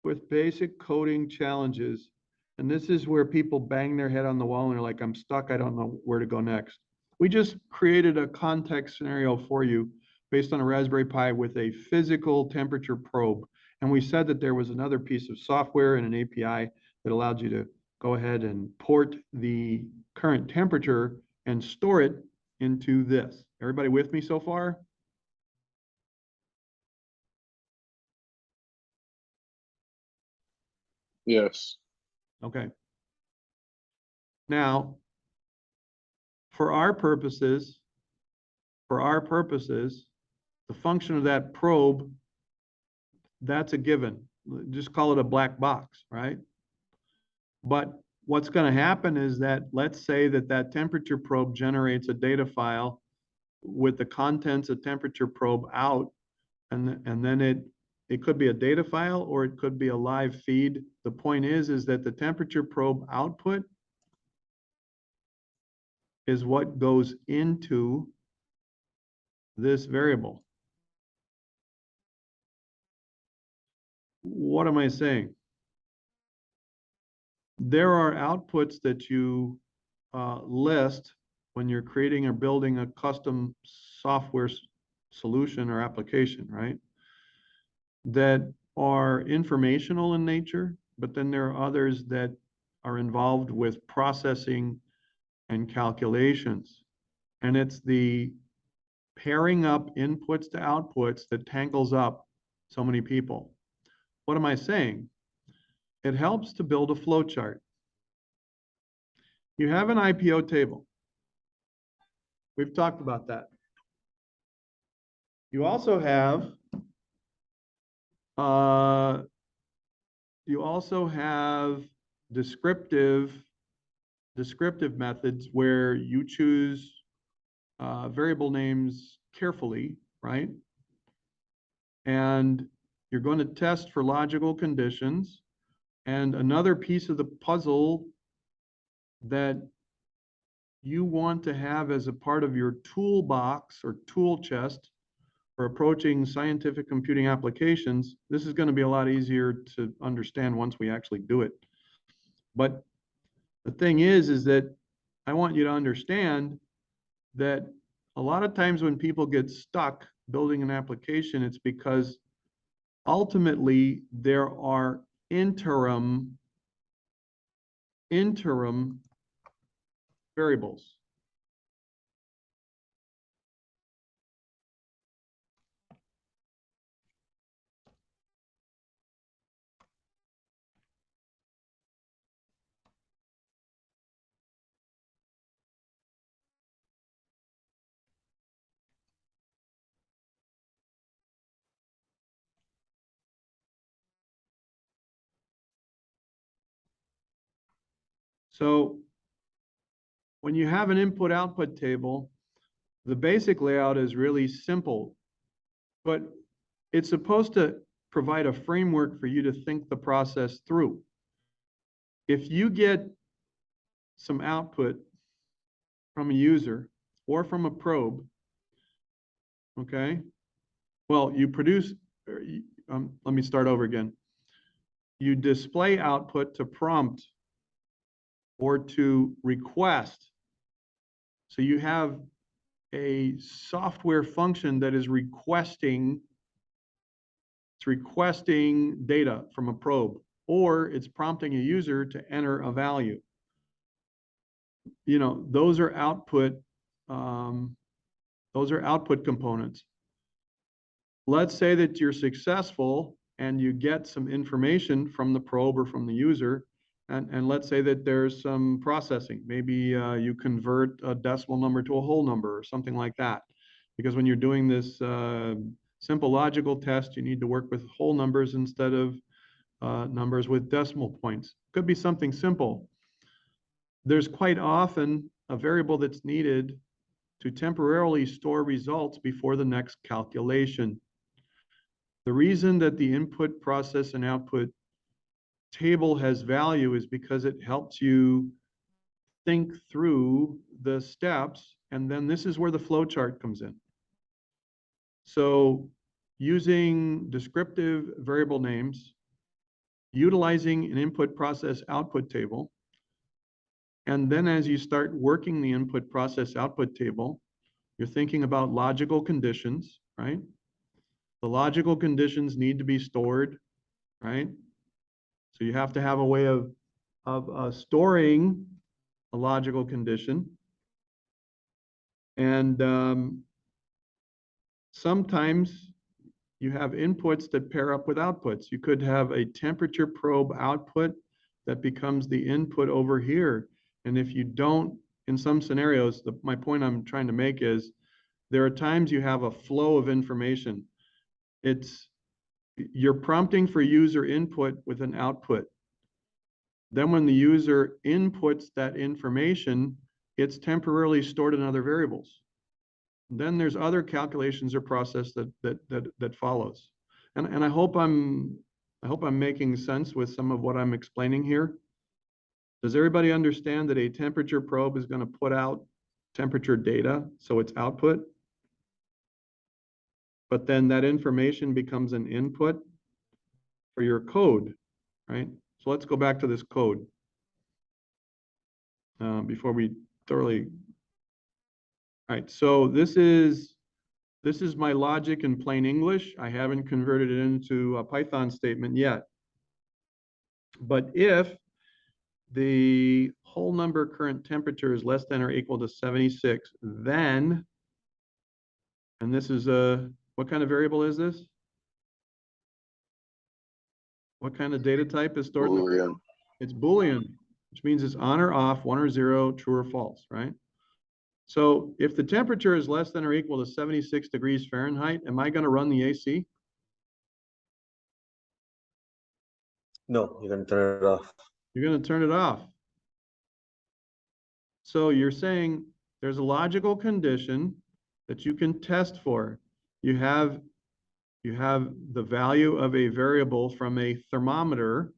with basic coding challenges. And this is where people bang their head on the wall and they're like, I'm stuck, I don't know where to go next. We just created a context scenario for you based on a Raspberry Pi with a physical temperature probe. And we said that there was another piece of software and an API that allowed you to go ahead and port the current temperature and store it into this. Everybody with me so far? Yes. Okay. Now, for our purposes, the function of that probe, that's a given. Just call it a black box, right? But what's going to happen is that, let's say that temperature probe generates a data file with the contents of temperature probe out, and then it could be a data file or it could be a live feed. The point is that the temperature probe output is what goes into this variable. What am I saying? There are outputs that you list when you're creating or building a custom software solution or application, right? That are informational in nature, but then there are others that are involved with processing and calculations. And it's the pairing up inputs to outputs that tangles up so many people. What am I saying? It helps to build a flow chart. You have an IPO table. We've talked about that. You also have descriptive methods where you choose variable names carefully, right? And you're going to test for logical conditions. And another piece of the puzzle that you want to have as a part of your toolbox or tool chest for approaching scientific computing applications, this is going to be a lot easier to understand once we actually do it. But the thing is that I want you to understand that a lot of times when people get stuck building an application, it's because ultimately there are interim variables. So when you have an input-output table, the basic layout is really simple, but it's supposed to provide a framework for you to think the process through. If you get some output from a user or from a probe, okay, well, you produce, let me start over again. You display output to prompt or to request. So you have a software function that is requesting data from a probe, or it's prompting a user to enter a value. You know, those are output components. Let's say that you're successful and you get some information from the probe or from the user, and let's say that there's some processing. Maybe you convert a decimal number to a whole number or something like that. Because when you're doing this simple logical test, you need to work with whole numbers instead of numbers with decimal points. Could be something simple. There's quite often a variable that's needed to temporarily store results before the next calculation. The reason that the input, process, and output table has value is because it helps you think through the steps, and then this is where the flow chart comes in. So using descriptive variable names, utilizing an input, process, output table, and then as you start working the input, process, output table, you're thinking about logical conditions, right? The logical conditions need to be stored, right? So you have to have a way of storing a logical condition. And sometimes you have inputs that pair up with outputs. You could have a temperature probe output that becomes the input over here. And if you don't, in some scenarios, my point I'm trying to make is there are times you have a flow of information. You're prompting for user input with an output. Then when the user inputs that information, it's temporarily stored in other variables. Then there's other calculations or process that follows. And I hope I'm making sense with some of what I'm explaining here. Does everybody understand that a temperature probe is going to put out temperature data, so it's output? but then that information becomes an input for your code, right? So let's go back to this code before we thoroughly. All right, so this is my logic in plain English. I haven't converted it into a Python statement yet. But if the whole number current temperature is less than or equal to 76, then, and this is what kind of variable is this? What kind of data type is stored? Boolean. It's Boolean, which means it's on or off, 1 or 0, true or false, right? So if the temperature is less than or equal to 76 degrees Fahrenheit, am I going to run the AC? No, you're gonna turn it off. You're going to turn it off. So you're saying there's a logical condition that you can test for. You have the value of a variable from a thermometer.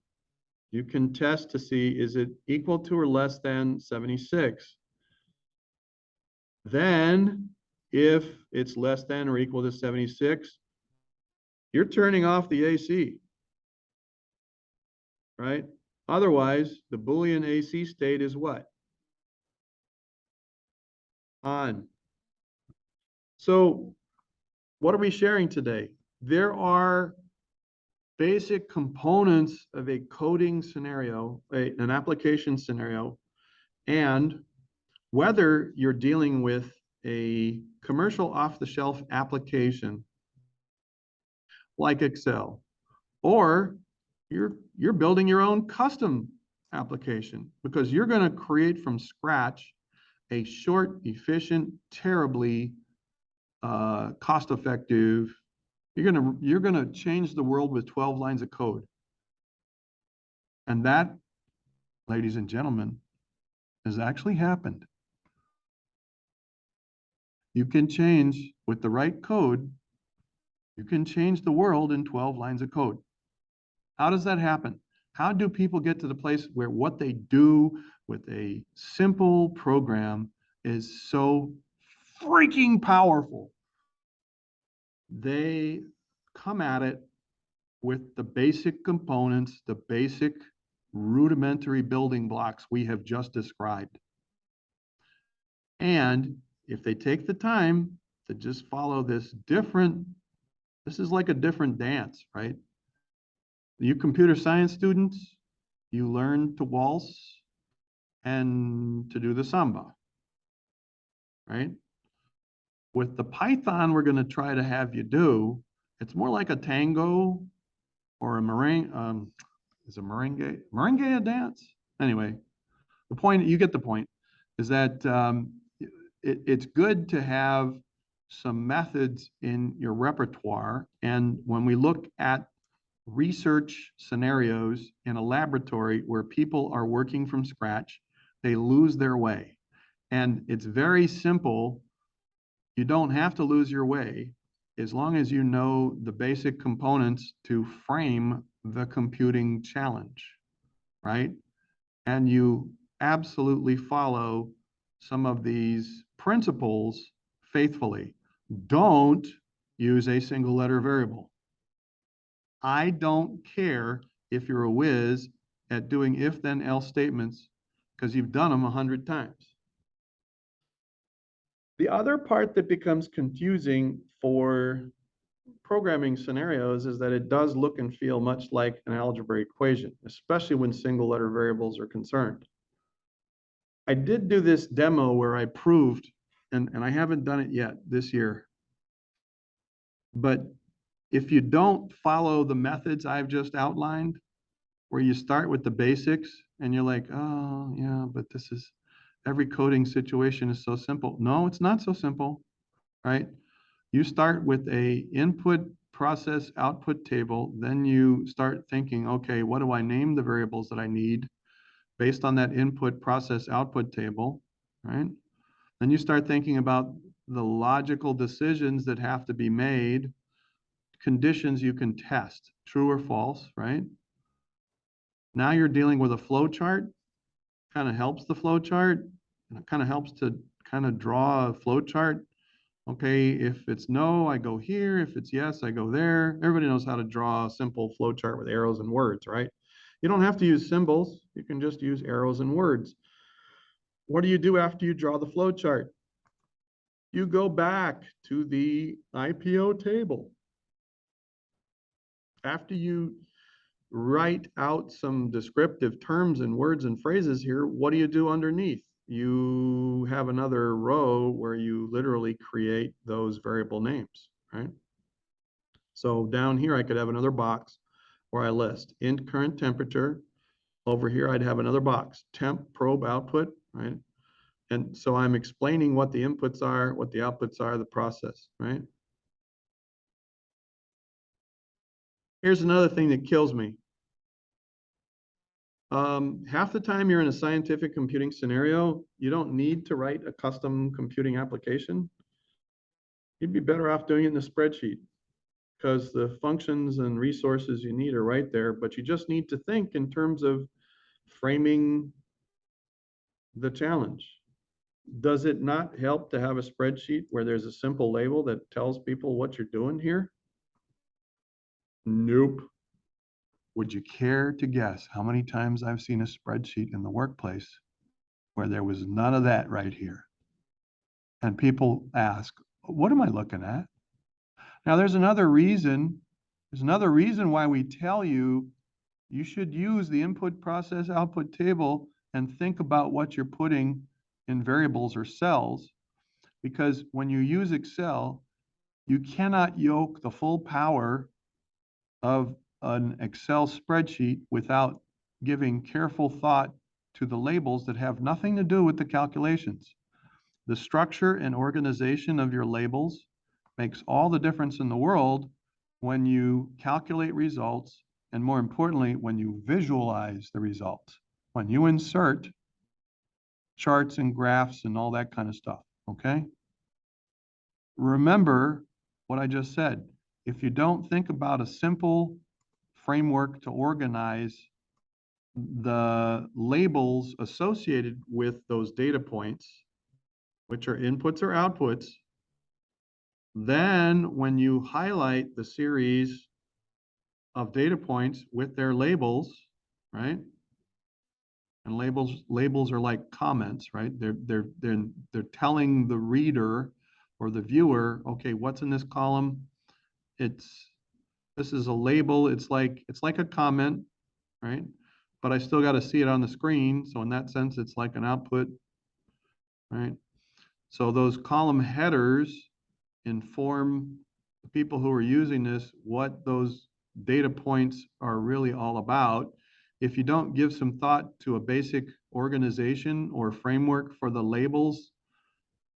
You can test to see, is it equal to or less than 76? Then, if it's less than or equal to 76, you're turning off the AC, right? Otherwise, the Boolean AC state is what? On. So what are we sharing today? There are basic components of a coding scenario, an application scenario, and whether you're dealing with a commercial off-the-shelf application like Excel, or you're building your own custom application because you're going to create from scratch a short, efficient, terribly cost-effective. You're gonna change the world with 12 lines of code, and that, ladies and gentlemen, has actually happened. You can change with the right code. You can change the world in 12 lines of code. How does that happen? How do people get to the place where what they do with a simple program is so freaking powerful? They come at it with the basic components, the basic rudimentary building blocks we have just described. And if they take the time to just follow this is like a different dance, right? You computer science students, you learn to waltz and to do the samba, right? With the Python we're going to try to have you do, it's more like a tango or a merengue. Is a merengue a dance? Anyway, the point, you get the point, is that it's good to have some methods in your repertoire. And when we look at research scenarios in a laboratory where people are working from scratch, they lose their way. And it's very simple. You don't have to lose your way as long as you know the basic components to frame the computing challenge, right? And you absolutely follow some of these principles faithfully. Don't use a single letter variable. I don't care if you're a whiz at doing if then else statements because you've done them 100 times. The other part that becomes confusing for programming scenarios is that it does look and feel much like an algebra equation, especially when single letter variables are concerned. I did do this demo where I proved, and I haven't done it yet this year, but if you don't follow the methods I've just outlined, where you start with the basics and you're like, oh yeah, but this is, every coding situation is so simple. No, it's not so simple, right? You start with a input process output table, then you start thinking, okay, what do I name the variables that I need based on that input process output table, right? Then you start thinking about the logical decisions that have to be made, conditions you can test, true or false, right? Now you're dealing with a flow chart, kind of helps the flow chart, and it kind of helps to kind of draw a flow chart Okay, if it's no, I go here. If it's yes, I go there. Everybody knows how to draw a simple flow chart with arrows and words, right? You don't have to use symbols. You can just use arrows and words. What do you do after you draw the flow chart? You go back to the IPO table. After you write out some descriptive terms and words and phrases here, what do you do underneath? You have another row where you literally create those variable names, right? So down here, I could have another box where I list int current temperature. Over here, I'd have another box, temp probe output, right? And so I'm explaining what the inputs are, what the outputs are, the process, right? Here's another thing that kills me. Half the time you're in a scientific computing scenario, you don't need to write a custom computing application. You'd be better off doing it in a spreadsheet because the functions and resources you need are right there, but you just need to think in terms of framing the challenge. Does it not help to have a spreadsheet where there's a simple label that tells people what you're doing here? Nope. Would you care to guess how many times I've seen a spreadsheet in the workplace where there was none of that right here? And people ask, what am I looking at? Now, there's another reason why we tell you you should use the input process output table and think about what you're putting in variables or cells. Because when you use Excel, you cannot yoke the full power of an Excel spreadsheet without giving careful thought to the labels that have nothing to do with the calculations. The structure and organization of your labels makes all the difference in the world when you calculate results, and more importantly, when you visualize the results, when you insert charts and graphs and all that kind of stuff, okay? Remember what I just said. If you don't think about a simple framework to organize the labels associated with those data points, which are inputs or outputs, then when you highlight the series of data points with their labels, right? And labels are like comments, right? They're telling the reader or the viewer, okay, what's in this column? This is a label. It's like a comment, right? But I still got to see it on the screen. So in that sense, it's like an output, right? So those column headers inform the people who are using this what those data points are really all about. If you don't give some thought to a basic organization or framework for the labels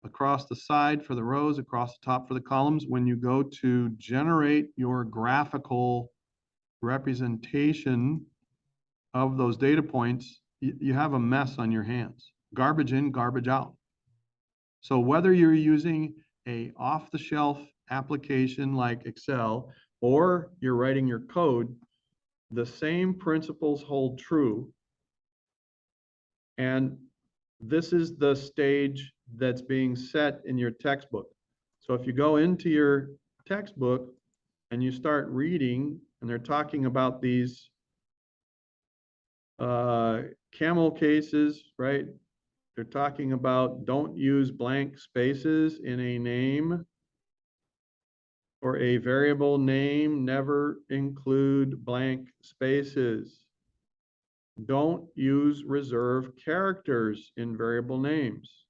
across the side for the rows, across the top for the columns, when you go to generate your graphical representation of those data points, you have a mess on your hands. Garbage in, garbage out. So whether you're using a off-the-shelf application like Excel, or you're writing your code, the same principles hold true. And this is the stage that's being set in your textbook. So if you go into your textbook and you start reading, and they're talking about these camel cases, right? They're talking about don't use blank spaces in a name or a variable name, never include blank spaces. Don't use reserved characters in variable names.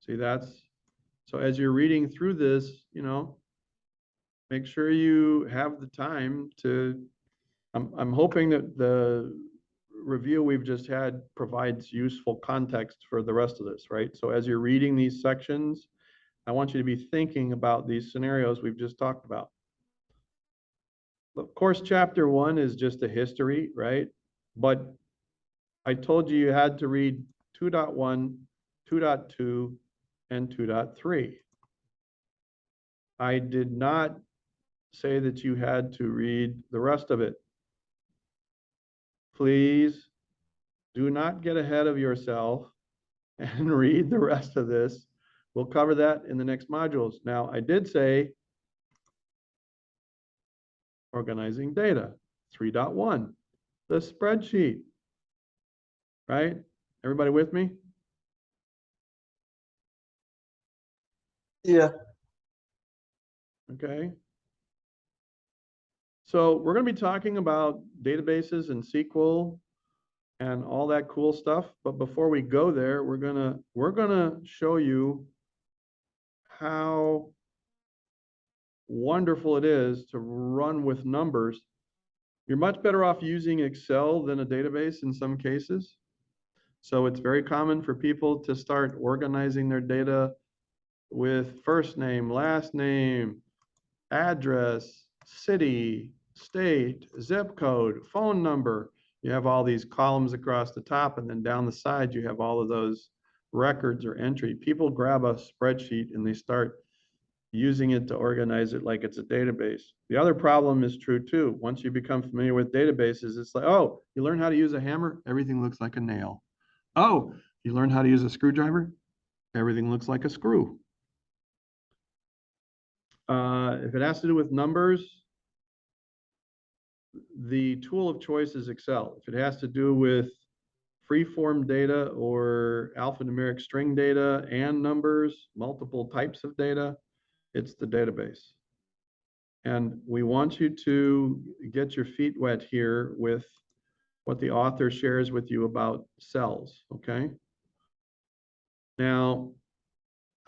See, so as you're reading through this, make sure you have the time to, I'm hoping that the review we've just had provides useful context for the rest of this, right? So as you're reading these sections, I want you to be thinking about these scenarios we've just talked about. Of course, chapter 1 is just a history, right? But I told you had to read 2.1, 2.2, and 2.3. I did not say that you had to read the rest of it. Please do not get ahead of yourself and read the rest of this We'll cover that in the next modules. Now, I did say organizing data, 3.1, the spreadsheet, right? Everybody with me? Yeah. Okay. So we're going to be talking about databases and SQL and all that cool stuff. But before we go there, we're gonna show you how wonderful it is to run with numbers. You're much better off using Excel than a database in some cases. So it's very common for people to start organizing their data with first name, last name, address, city, state, zip code, phone number. You have all these columns across the top, and then down the side, you have all of those records or entry. People grab a spreadsheet and they start using it to organize it like it's a database. The other problem is true too. Once you become familiar with databases, it's like, oh, you learn how to use a hammer, everything looks like a nail. Oh, you learn how to use a screwdriver, everything looks like a screw. If it has to do with numbers, the tool of choice is Excel. If it has to do with free-form data or alphanumeric string data and numbers, multiple types of data, it's the database. And we want you to get your feet wet here with what the author shares with you about cells, okay? Now,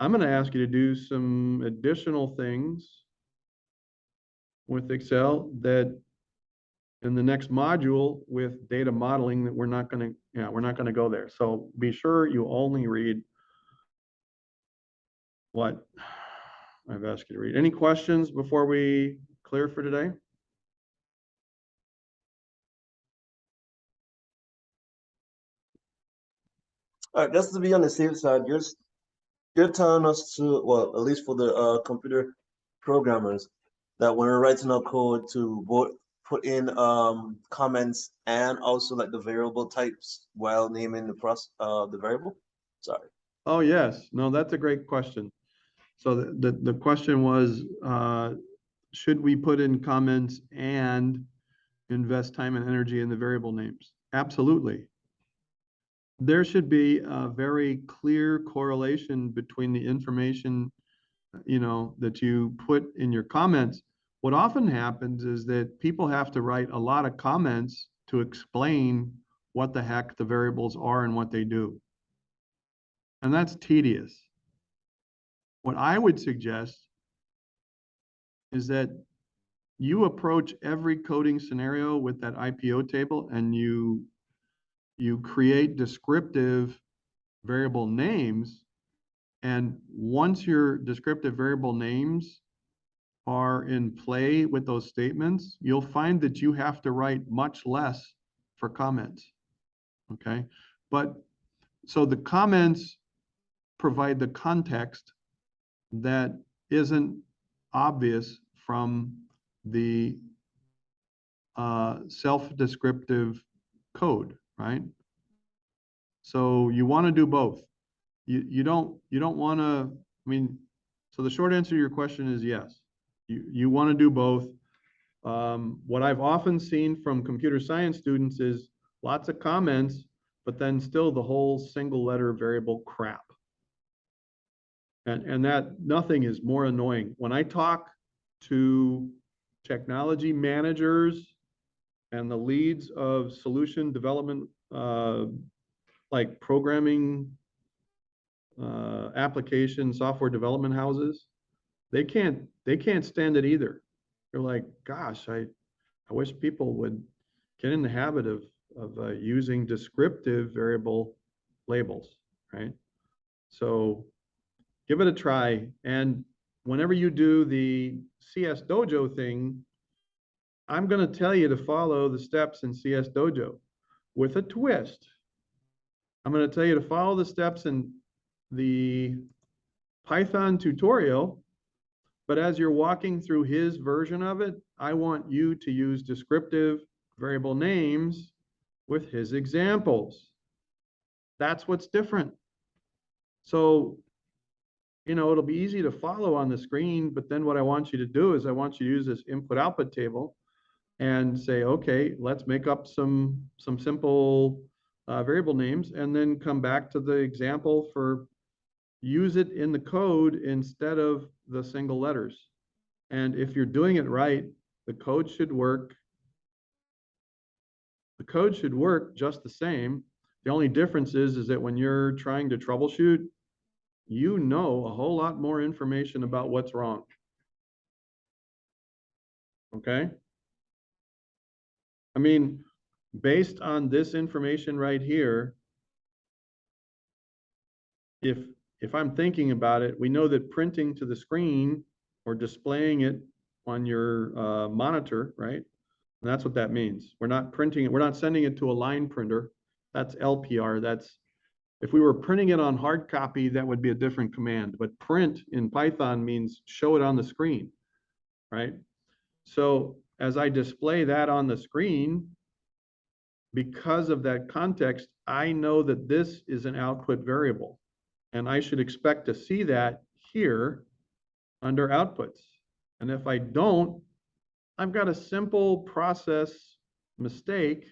I'm going to ask you to do some additional things with Excel that in the next module with data modeling that we're not going to go there. So be sure you only read what I've asked you to read. Any questions before we clear for today? All right, just to be on the safe side, you're telling us to, well, at least for the computer programmers, that when we're writing our code to put in comments and also like the variable types while naming the variable. Sorry. Oh, yes. No, that's a great question. So the question was, should we put in comments and invest time and energy in the variable names? Absolutely. There should be a very clear correlation between the information, that you put in your comments. What often happens is that people have to write a lot of comments to explain what the heck the variables are and what they do. And that's tedious. What I would suggest is that you approach every coding scenario with that IPO table and you create descriptive variable names. And once your descriptive variable names are in play with those statements, you'll find that you have to write much less for comments. Okay. But so the comments provide the context that isn't obvious from the self-descriptive code, right? So you want to do both. You don't want to, so the short answer to your question is yes. You want to do both. What I've often seen from computer science students is lots of comments, but then still the whole single letter variable crap. And that nothing is more annoying. When I talk to technology managers and the leads of solution development, like programming application software development houses, they can't stand it either. They're like, gosh, I wish people would get in the habit of using descriptive variable labels, right? So give it a try. And whenever you do the CS Dojo thing, I'm going to tell you to follow the steps in CS Dojo with a twist. I'm going to tell you to follow the steps in the Python tutorial, but as you're walking through his version of it, I want you to use descriptive variable names with his examples. That's what's different. So you know, it'll be easy to follow on the screen, but then what I want you to do is I want you to use this input output table and say, okay, let's make up some simple variable names and then come back to the example for use it in the code instead of the single letters. And if you're doing it right, the code should work. The code should work just the same. The only difference is that when you're trying to troubleshoot, you know a whole lot more information about what's wrong. Okay? I mean, based on this information right here, if I'm thinking about it, we know that printing to the screen or displaying it on your monitor, right? And that's what that means. We're not printing it, we're not sending it to a line printer. That's LPR. That's, if we were printing it on hard copy, that would be a different command. But print in Python means show it on the screen, right? So as I display that on the screen, because of that context, I know that this is an output variable. And I should expect to see that here under outputs. And if I don't, I've got a simple process mistake.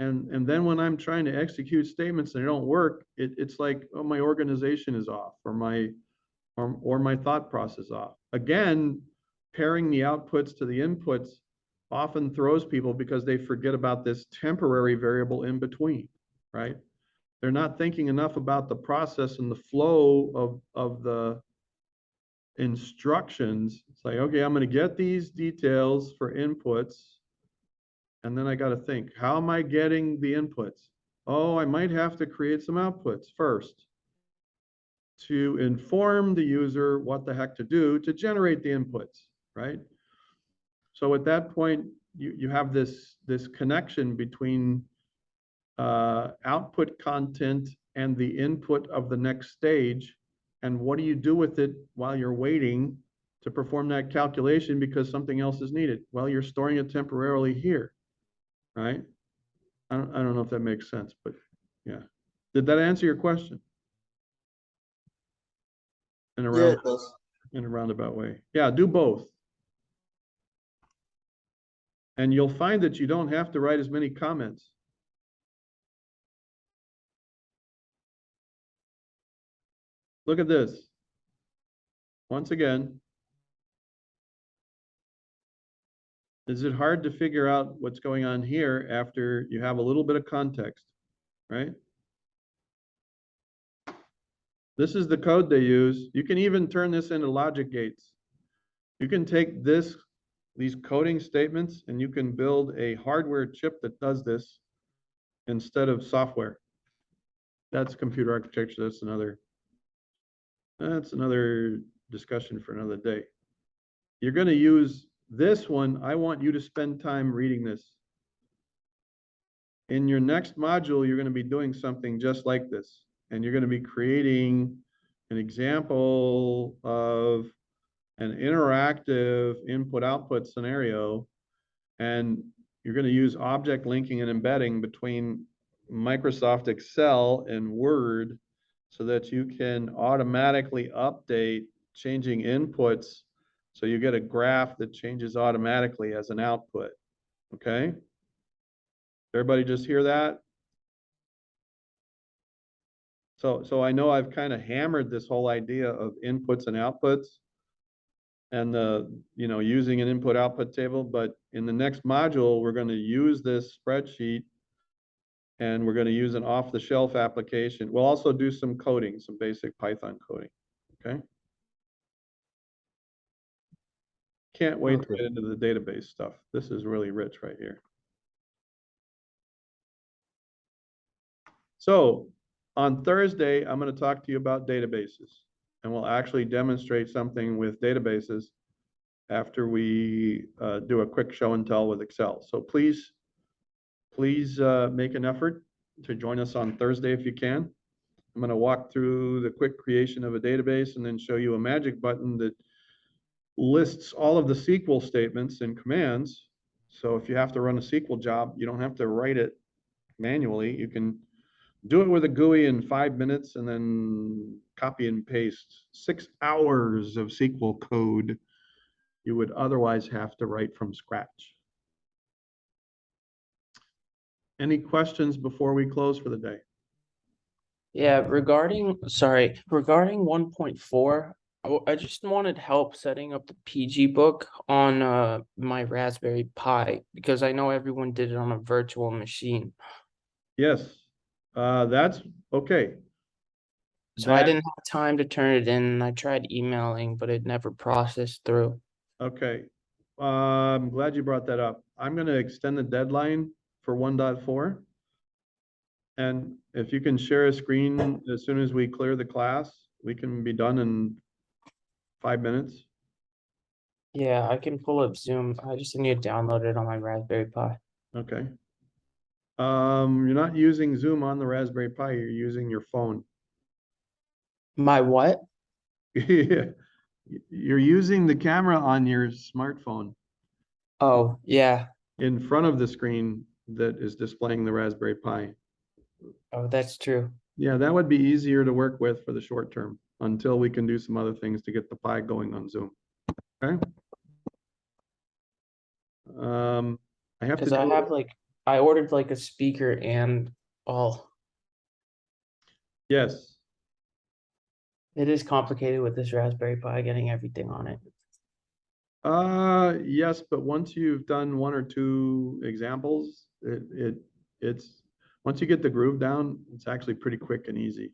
And then when I'm trying to execute statements and they don't work, it's like, oh, my organization is off, or my thought process off. Again, pairing the outputs to the inputs often throws people because they forget about this temporary variable in between, right? They're not thinking enough about the process and the flow of the instructions. It's like, okay, I'm going to get these details for inputs. And then I got to think, how am I getting the inputs? Oh, I might have to create some outputs first to inform the user what the heck to do to generate the inputs, right? So at that point, you have this connection between output content and the input of the next stage. And what do you do with it while you're waiting to perform that calculation because something else is needed? Well, you're storing it temporarily here, right? I don't know if that makes sense, but yeah. Did that answer your question? In a Yeah, it does. in a roundabout way. Yeah, do both. And you'll find that you don't have to write as many comments. Look at this. Once again, is it hard to figure out what's going on here after you have a little bit of context, right? This is the code they use. You can even turn this into logic gates. You can take these coding statements, and you can build a hardware chip that does this instead of software. That's computer architecture. That's another discussion for another day. You're going to use this one. I want you to spend time reading this. In your next module, you're going to be doing something just like this, and you're going to be creating an example of an interactive input-output scenario, and you're going to use object linking and embedding between Microsoft Excel and Word so that you can automatically update changing inputs so you get a graph that changes automatically as an output, okay? Everybody just hear that? So I know I've kind of hammered this whole idea of inputs and outputs and using an input output table, but in the next module, we're going to use this spreadsheet and we're going to use an off-the-shelf application. We'll also do some coding, some basic Python coding, okay? Can't wait to get into the database stuff. This is really rich right here. So on Thursday, I'm going to talk to you about databases, and we'll actually demonstrate something with databases after we do a quick show and tell with Excel. So please make an effort to join us on Thursday if you can. I'm going to walk through the quick creation of a database and then show you a magic button that lists all of the SQL statements and commands. So if you have to run a SQL job, you don't have to write it manually. You can do it with a GUI in 5 minutes and then copy and paste 6 hours of SQL code you would otherwise have to write from scratch. Any questions before we close for the day? Yeah, regarding 1.4, I just wanted help setting up the PG book on my Raspberry Pi because I know everyone did it on a virtual machine. Yes, that's okay. So I That- didn't have time to turn it in. And I tried emailing, but it never processed through. Okay, I'm glad you brought that up. I'm gonna extend the deadline for 1.4. And if you can share a screen as soon as we clear the class, we can be done in 5 minutes. Yeah, I can pull up Zoom. I just need to download it on my Raspberry Pi. Okay. You're not using Zoom on the Raspberry Pi, you're using your phone. My what? You're using the camera on your smartphone Oh, yeah. in front of the screen that is displaying the Raspberry Pi. Oh, that's true. Yeah, that would be easier to work with for the short term until we can do some other things to get the Pi going on Zoom. Okay? I have to Because I do- have I ordered like a speaker and all. Yes, It is complicated with this Raspberry Pi getting everything on it. yes, but once you've done 1 or 2 examples, it's once you get the groove down, it's actually pretty quick and easy.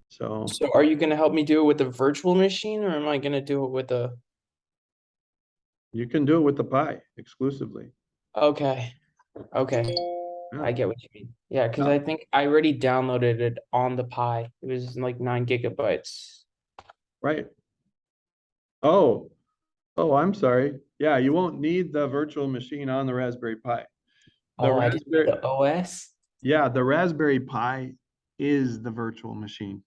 So So are you gonna help me do it with a virtual machine or am I gonna do it with a? you can do it with the Pi exclusively. Okay, okay, Yeah. I get what you mean. Yeah, because Yeah. I think I already downloaded it on the Pi. It was like 9 gigabytes. Right. Oh, I'm sorry. Yeah, you won't need the virtual machine on the Raspberry Pi. The Oh, I didn't Raspberry, need the OS? yeah, the Raspberry Pi is the virtual machine.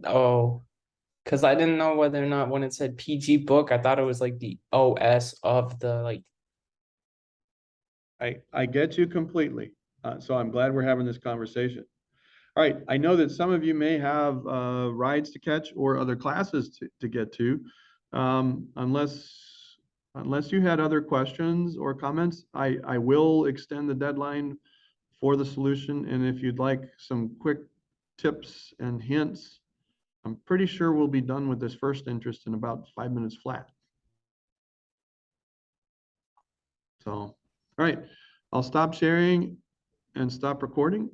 Oh, because I didn't know whether or not when it said PG book, I thought it was like the OS of the I get you completely. So I'm glad we're having this conversation. All right, I know that some of you may have rides to catch or other classes to get to. Unless you had other questions or comments, I will extend the deadline for the solution. And if you'd like some quick tips and hints, I'm pretty sure we'll be done with this first interest in about 5 minutes flat. So, all right, I'll stop sharing and stop recording.